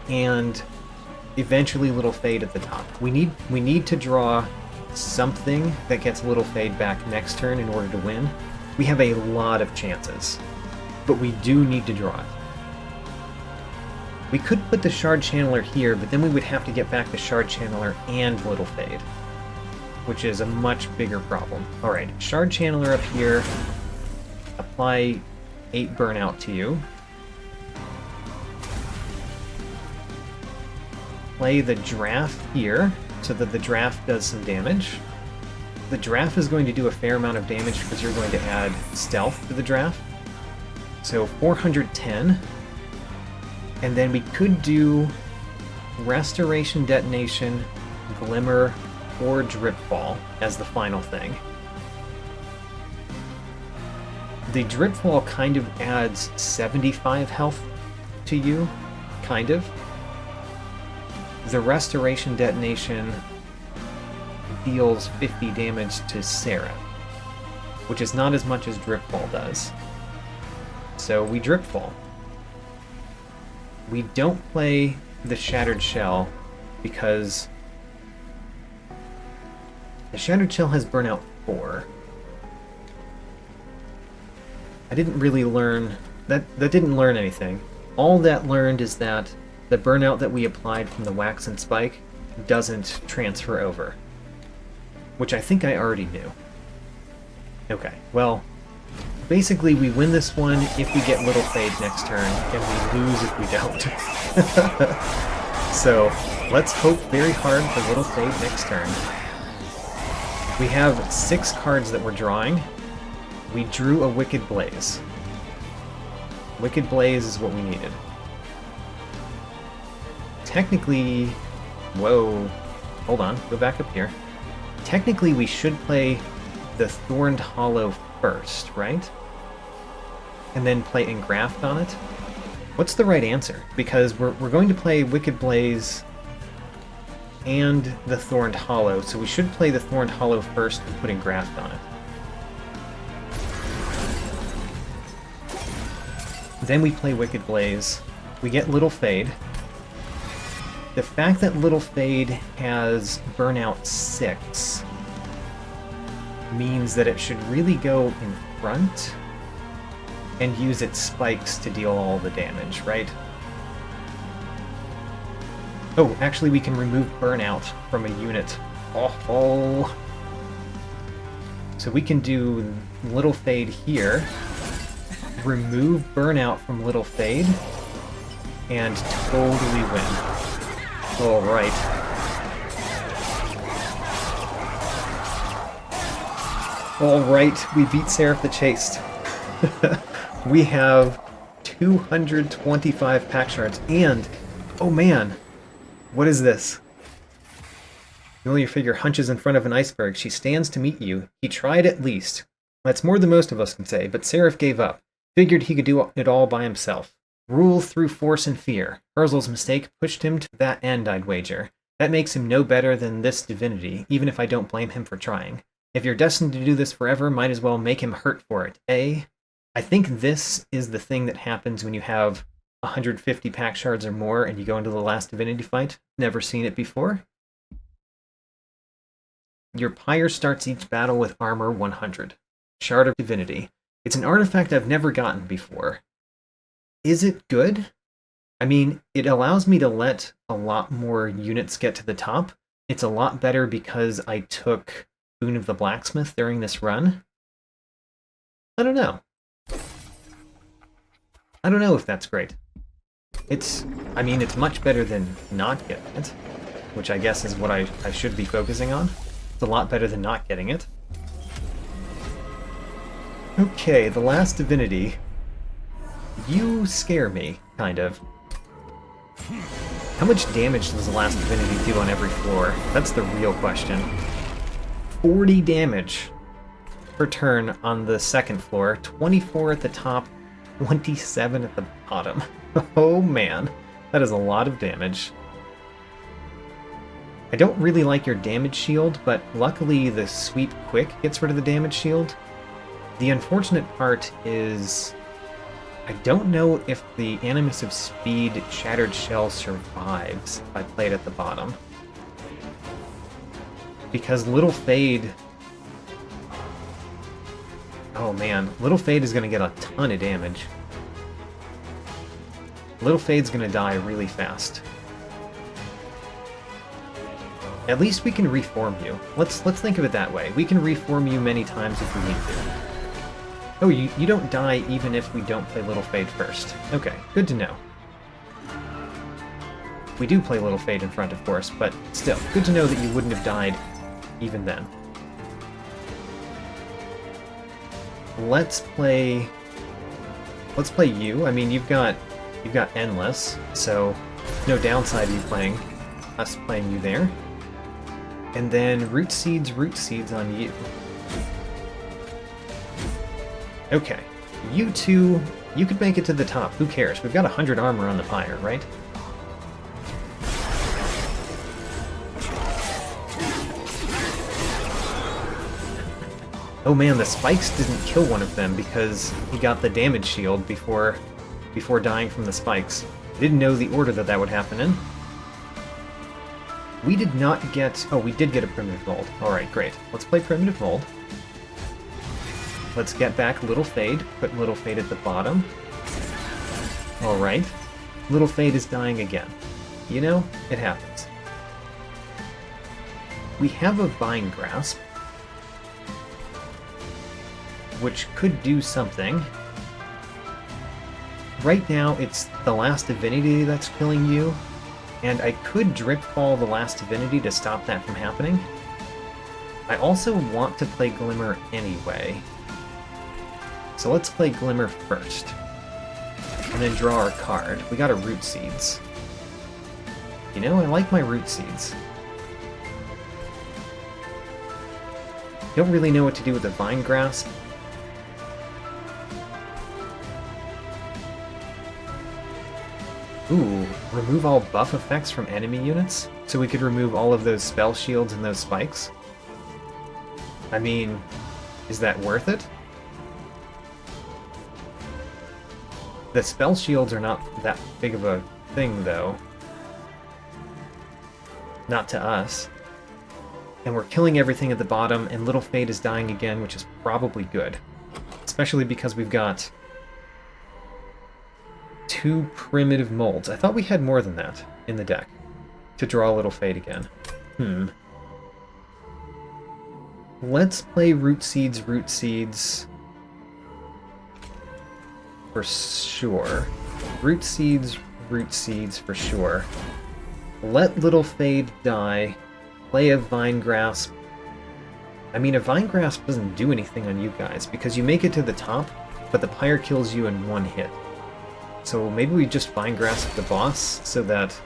[SPEAKER 1] and eventually Little Fade at the top. We need to draw something that gets Little Fade back next turn in order to win. We have a lot of chances, but we do need to draw it. We could put the Shard Channeler here, but then we would have to get back the Shard Channeler and Little Fade, which is a much bigger problem. Alright, Shard Channeler up here. Apply 8 Burnout to you. Play the Draft here, so that the Draft does some damage. The Draft is going to do a fair amount of damage because you're going to add Stealth to the Draft. So 410. And then we could do Restoration Detonation, Glimmer, or Dripfall as the final thing. The Dripfall kind of adds 75 health to you, kind of. The Restoration Detonation deals 50 damage to Seraph, which is not as much as Dripfall does. So we Dripfall. We don't play the Shattered Shell because the Shattered Shell has Burnout 4. I didn't really learn... That didn't learn anything. All that learned is that the Burnout that we applied from the Wax and Spike doesn't transfer over. Which I think I already knew. Okay, well, basically we win this one if we get Little Fade next turn, and we lose if we don't. So, let's hope very hard for Little Fade next turn. We have 6 cards that we're drawing. We drew a Wicked Blaze. Wicked Blaze is what we needed. technically... Whoa. Hold on, go back up here. Technically, we should play the Thorned Hollow first, right? And then play Engraft on it? What's the right answer? Because we're going to play Wicked Blaze and the Thorned Hollow, so we should play the Thorned Hollow first and put Engraft on it. Then we play Wicked Blaze. We get Little Fade. The fact that Little Fade has Burnout 6 means that it should really go in front and use its spikes to deal all the damage, right? Oh, actually we can remove Burnout from a unit. Oh. So we can do Little Fade here, remove Burnout from Little Fade, and totally win. Alright. Alright, we beat Seraph the Chaste. We have 225 pack shards, and, oh man, what is this? Familiar figure hunches in front of an iceberg. She stands to meet you. He tried at least. That's more than most of us can say, but Seraph gave up. Figured he could do it all by himself. Rule through force and fear. Urzel's mistake pushed him to that end, I'd wager. That makes him no better than this divinity, even if I don't blame him for trying. If you're destined to do this forever, might as well make him hurt for it, eh? I think this is the thing that happens when you have 150 pack shards or more and you go into the Last Divinity fight. Never seen it before. Your Pyre starts each battle with armor 100. Shard of Divinity. It's an artifact I've never gotten before. Is it good? I mean, it allows me to let a lot more units get to the top. It's a lot better because I took Boon of the Blacksmith during this run. I don't know. I don't know if that's great. It's much better than not getting it, which I guess is what I should be focusing on. It's a lot better than not getting it. Okay, the Last Divinity. You scare me, kind of. How much damage does the Last Divinity do on every floor? That's the real question. 40 damage per turn on the second floor, 24 at the top, 27 at the bottom. Oh man, that is a lot of damage. I don't really like your damage shield, but luckily the Sweep Quick gets rid of the damage shield. The unfortunate part is I don't know if the Animus of Speed Shattered Shell survives if I play it at the bottom. Because Little Fade... Oh man, Little Fade is going to get a ton of damage. Little Fade's going to die really fast. At least we can reform you. Let's think of it that way. We can reform you many times if we need to. Oh, you don't die even if we don't play Little Fade first. Okay, good to know. We do play Little Fade in front, of course, but still, good to know that you wouldn't have died even then. Let's play you. I mean, you've got Endless, so no downside to you playing you there. And then Root Seeds on you. Okay, you two, you could make it to the top. Who cares? We've got 100 armor on the Pyre, right? Oh man, the spikes didn't kill one of them because he got the damage shield before dying from the spikes. I didn't know the order that would happen in. We did not get... Oh, we did get a Primitive Mold. Alright, great. Let's play Primitive Mold. Let's get back Little Fade. Put Little Fade at the bottom. Alright. Little Fade is dying again. You know, it happens. We have a Vine Grasp, which could do something. Right now, it's the Last Divinity that's killing you, and I could Drip Fall the Last Divinity to stop that from happening. I also want to play Glimmer anyway. So let's play Glimmer first. And then draw our card. We got a Root Seeds. You know, I like my root seeds. Don't really know what to do with the Vine Grasp. Ooh, remove all buff effects from enemy units? So we could remove all of those spell shields and those spikes? I mean, is that worth it? The spell shields are not that big of a thing, though. Not to us. And we're killing everything at the bottom, and Little Fade is dying again, which is probably good. Especially because we've got 2 primitive molds. I thought we had more than that in the deck to draw Little Fade again. Let's play Root Seeds for sure. Root Seeds for sure. Let Little Fade die. Play a Vine Grasp. I mean, a Vine Grasp doesn't do anything on you guys, because you make it to the top, but the Pyre kills you in 1 hit. So maybe we just Vine Grasp the boss, so that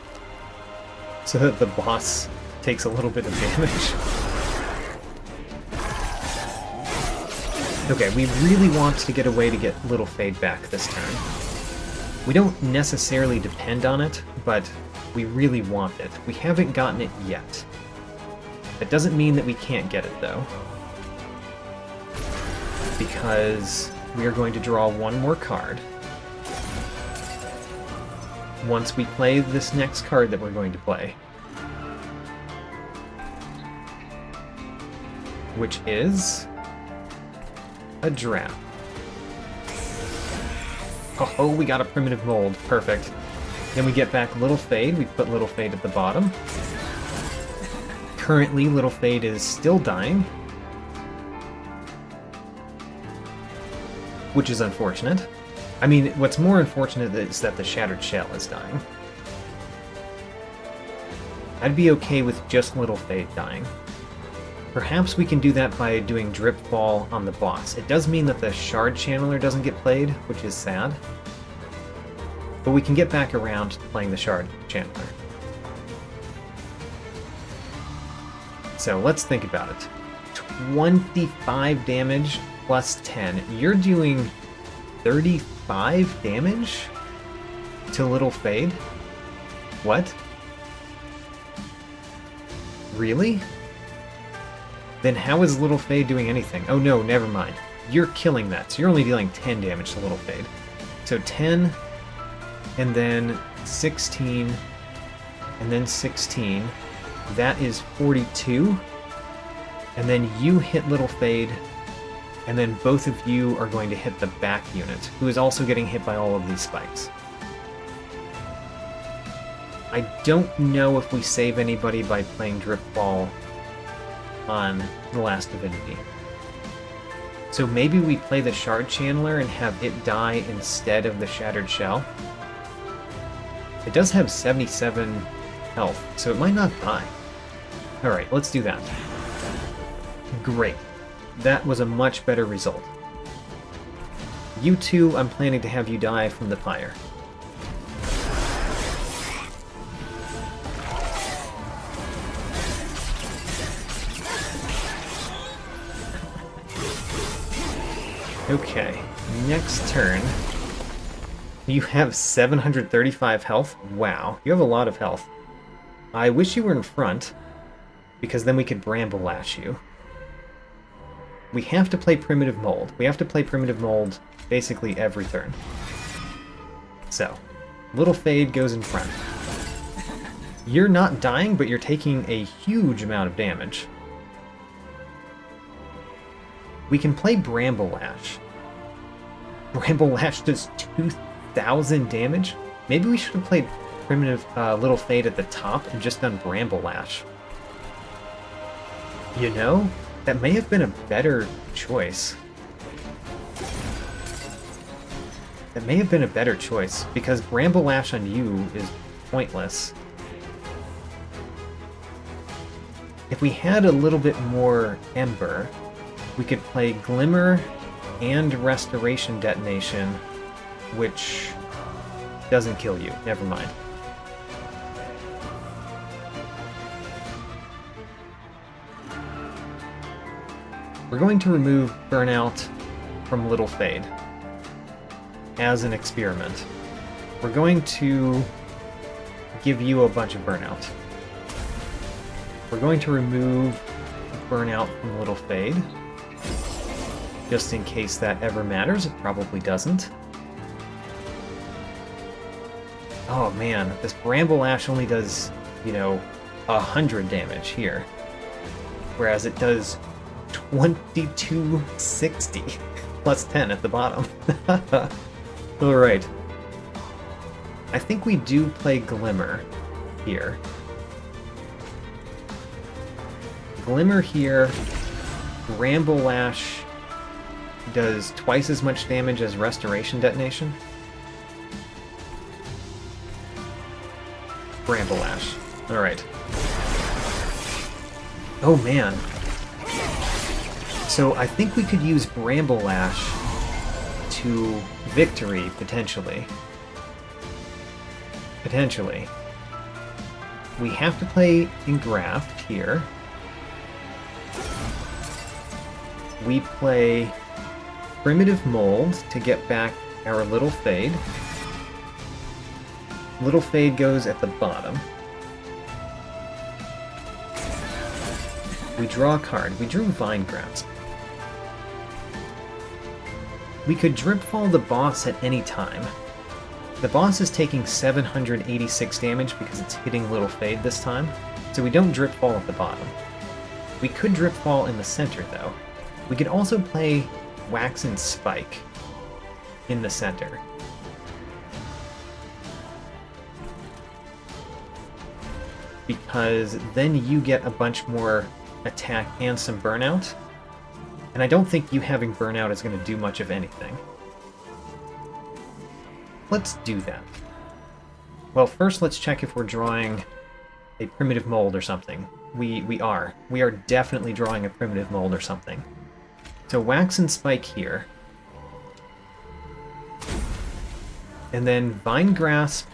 [SPEAKER 1] the boss takes a little bit of damage. Okay, we really want to get a way to get Little Fade back this turn. We don't necessarily depend on it, but we really want it. We haven't gotten it yet. That doesn't mean that we can't get it, though. Because we are going to draw 1 more card. Once we play this next card that we're going to play. Which is a draft. Oh, we got a primitive mold. Perfect. Then we get back Little Fade. We put Little Fade at the bottom. Currently, Little Fade is still dying. Which is unfortunate. I mean, what's more unfortunate is that the Shattered Shell is dying. I'd be okay with just Little Fade dying. Perhaps we can do that by doing Drip Fall on the boss. It does mean that the Shard Channeler doesn't get played, which is sad. But we can get back around to playing the Shard Channeler. So let's think about it. 25 damage plus 10. You're doing 35 damage to Little Fade? What? Really? Then how is Little Fade doing anything? Oh no, never mind. You're killing that, so you're only dealing 10 damage to Little Fade. So 10, and then 16, and then 16. That is 42. And then you hit Little Fade, and then both of you are going to hit the back unit, who is also getting hit by all of these spikes. I don't know if we save anybody by playing Drip Ball on the Last Divinity. So maybe we play the Shard Channeler and have it die instead of the Shattered Shell. It does have 77 health, so it might not die. Alright, let's do that. Great. That was a much better result. You two, I'm planning to have you die from the Pyre. Okay, next turn. You have 735 health? Wow, you have a lot of health. I wish you were in front, because then we could Bramble Lash you. We have to play Primitive Mold. We have to play Primitive Mold basically every turn. So, Little Fade goes in front. You're not dying, but you're taking a huge amount of damage. We can play Bramble Lash. Bramble Lash does 2,000 damage? Maybe we should have played Primitive Little Fade at the top and just done Bramble Lash. You know, that may have been a better choice. That may have been a better choice, because Bramble Lash on you is pointless. If we had a little bit more Ember, we could play Glimmer and Restoration Detonation, which doesn't kill you. Never mind. We're going to remove Burnout from Little Fade as an experiment. We're going to give you a bunch of Burnout. We're going to remove Burnout from Little Fade, just in case that ever matters. It probably doesn't. Oh man, this Bramble Ash only does, 100 damage here, whereas it does 2260 plus 10 at the bottom. Alright. I think we do play Glimmer here. Glimmer here. Bramble Lash does twice as much damage as Restoration Detonation. Bramble Lash. Alright. Oh man. So I think we could use Bramble Lash to victory, potentially. Potentially. We have to play Engraft here. We play Primitive Mold to get back our Little Fade. Little Fade goes at the bottom. We draw a card. We drew Vine Grasp. We could Dripfall the boss at any time. The boss is taking 786 damage because it's hitting Little Fade this time, so we don't Dripfall at the bottom. We could Dripfall in the center, though. We could also play Wax and Spike in the center. Because then you get a bunch more attack and some burnout. And I don't think you having burnout is going to do much of anything. Let's do that. Well, first let's check if we're drawing a Primitive Mold or something. We are. We are definitely drawing a Primitive Mold or something. So Wax and Spike here. And then Vine Grasp.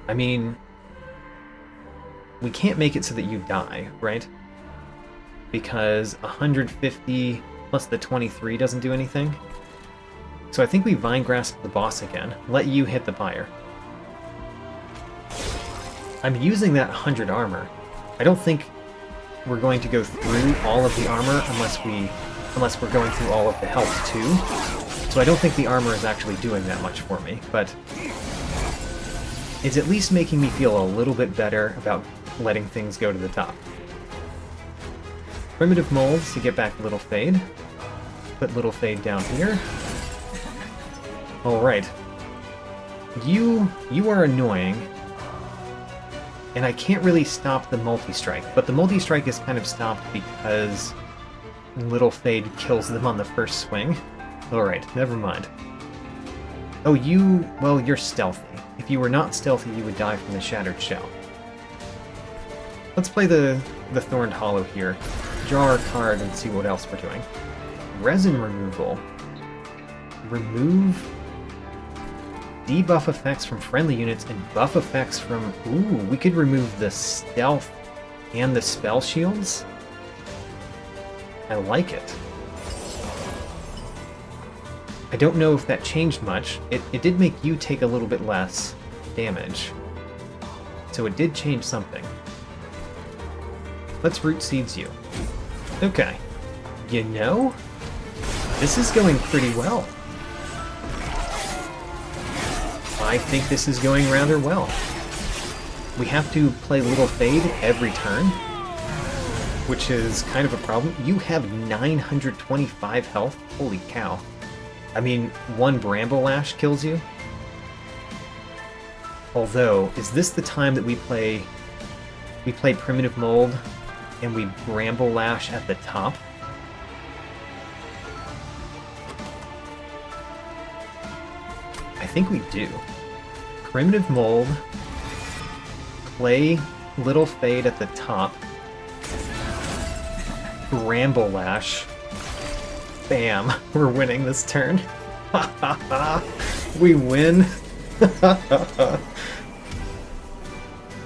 [SPEAKER 1] I mean, we can't make it so that you die, right? Because 150 plus the 23 doesn't do anything. So I think we Vine Grasp the boss again. Let you hit the Pyre. I'm using that 100 armor. I don't think we're going to go through all of the armor unless we're going through all of the health too. So I don't think the armor is actually doing that much for me, but it's at least making me feel a little bit better about letting things go to the top. Primitive Molds to get back Little Fade. Put Little Fade down here. Alright. You are annoying. And I can't really stop the multi-strike, but the multi-strike is kind of stopped because Little Fade kills them on the first swing. Alright, never mind. Oh, you're stealthy. If you were not stealthy, you would die from the Shattered Shell. Let's play the Thorned Hollow here. Draw our card and see what else we're doing. Resin Removal. Remove debuff effects from friendly units and buff effects from... Ooh, we could remove the stealth and the spell shields? I like it. I don't know if that changed much. It did make you take a little bit less damage. So it did change something. Let's Root Seeds you. Okay. You know, this is going pretty well. I think this is going rather well. We have to play Little Fade every turn, which is kind of a problem. You have 925 health. Holy cow. I mean, one Bramble Lash kills you. Although, is this the time that we play Primitive Mold and we Bramble Lash at the top? I think we do. Primitive Mold, play Little Fade at the top, Bramble Lash. Bam! We're winning this turn. We win.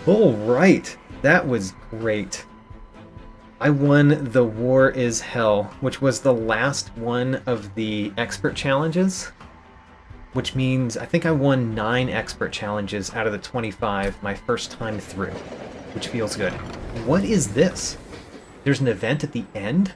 [SPEAKER 1] Alright, that was great. I won the War is Hell, which was the last one of the expert challenges, which means I think I won 9 expert challenges out of the 25 my first time through, which feels good. What is this? There's an event at the end?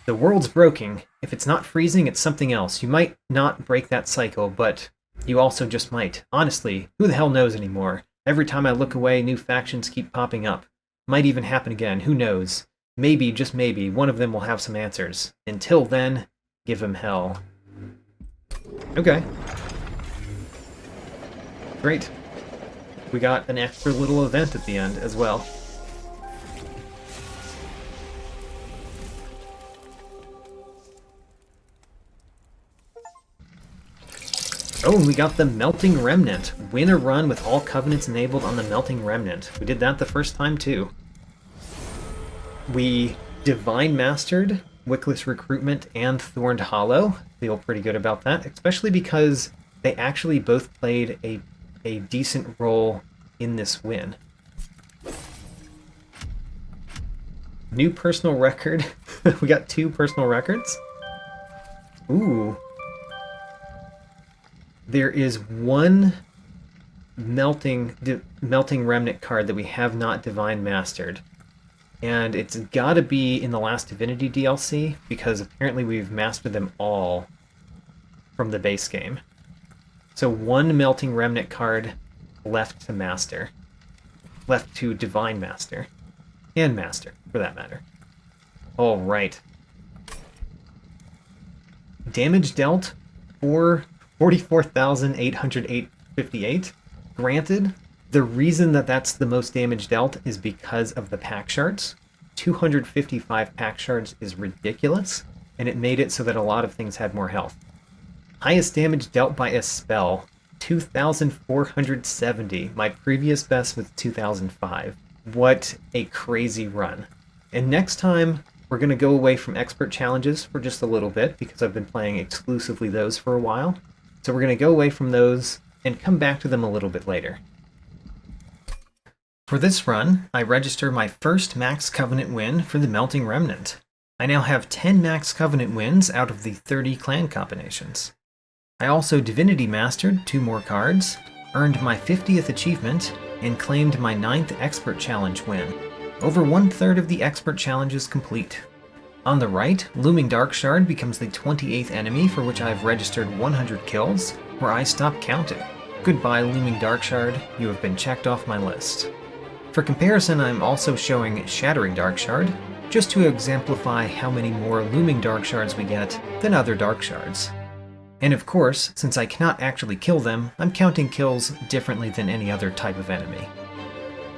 [SPEAKER 1] The world's broken. If it's not freezing, it's something else. You might not break that cycle, but you also just might. Honestly, who the hell knows anymore? Every time I look away, new factions keep popping up. Might even happen again, who knows? Maybe, just maybe, one of them will have some answers. Until then, give him hell. Okay. Great. We got an extra little event at the end as well. Oh, and we got the Melting Remnant. Win a run with all covenants enabled on the Melting Remnant. We did that the first time too. We Divine Mastered Wickless Recruitment and Thorned Hollow. Feel pretty good about that, especially because they actually both played a decent role in this win. New personal record. We got 2 personal records. Ooh. There is one melting Remnant card that we have not Divine Mastered. And it's gotta be in the Last Divinity DLC, because apparently we've mastered them all from the base game. So 1 Melting Remnant card left to master. Left to Divine Master. And Master, for that matter. Alright. Damage dealt for 44,858. Granted, the reason that that's the most damage dealt is because of the pack shards. 255 pack shards is ridiculous, and it made it so that a lot of things had more health. Highest damage dealt by a spell, 2,470. My previous best was 2,005. What a crazy run. And next time, we're going to go away from expert challenges for just a little bit, because I've been playing exclusively those for a while. So we're going to go away from those and come back to them a little bit later. For this run, I register my first Max Covenant win for the Melting Remnant. I now have 10 Max Covenant wins out of the 30 clan combinations. I also Divinity Mastered 2 more cards, earned my 50th achievement, and claimed my 9th Expert Challenge win. Over 1/3 of the Expert Challenge is complete. On the right, Looming Darkshard becomes the 28th enemy for which I have registered 100 kills, where I stop counting. Goodbye, Looming Darkshard, you have been checked off my list. For comparison, I'm also showing Shattering Darkshard, just to exemplify how many more Looming Darkshards we get than other Darkshards. And of course, since I cannot actually kill them, I'm counting kills differently than any other type of enemy.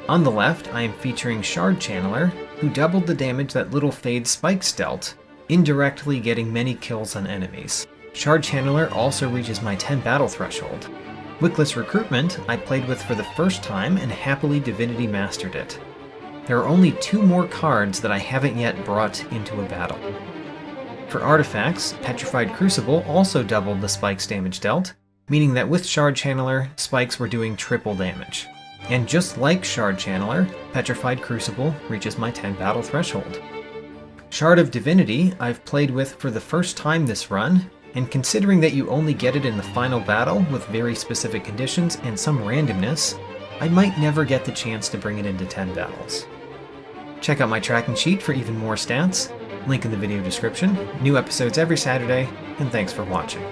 [SPEAKER 1] On the left, I am featuring Shard Channeler, who doubled the damage that Little Fade Spikes dealt, indirectly getting many kills on enemies. Shard Channeler also reaches my 10 battle threshold. Wickless Recruitment I played with for the first time and happily Divinity Mastered it. There are only 2 more cards that I haven't yet brought into a battle. For artifacts, Petrified Crucible also doubled the Spikes damage dealt, meaning that with Shard Channeler, Spikes were doing triple damage. And just like Shard Channeler, Petrified Crucible reaches my 10 battle threshold. Shard of Divinity I've played with for the first time this run, and considering that you only get it in the final battle with very specific conditions and some randomness, I might never get the chance to bring it into 10 battles. Check out my tracking sheet for even more stats, link in the video description, new episodes every Saturday, and thanks for watching.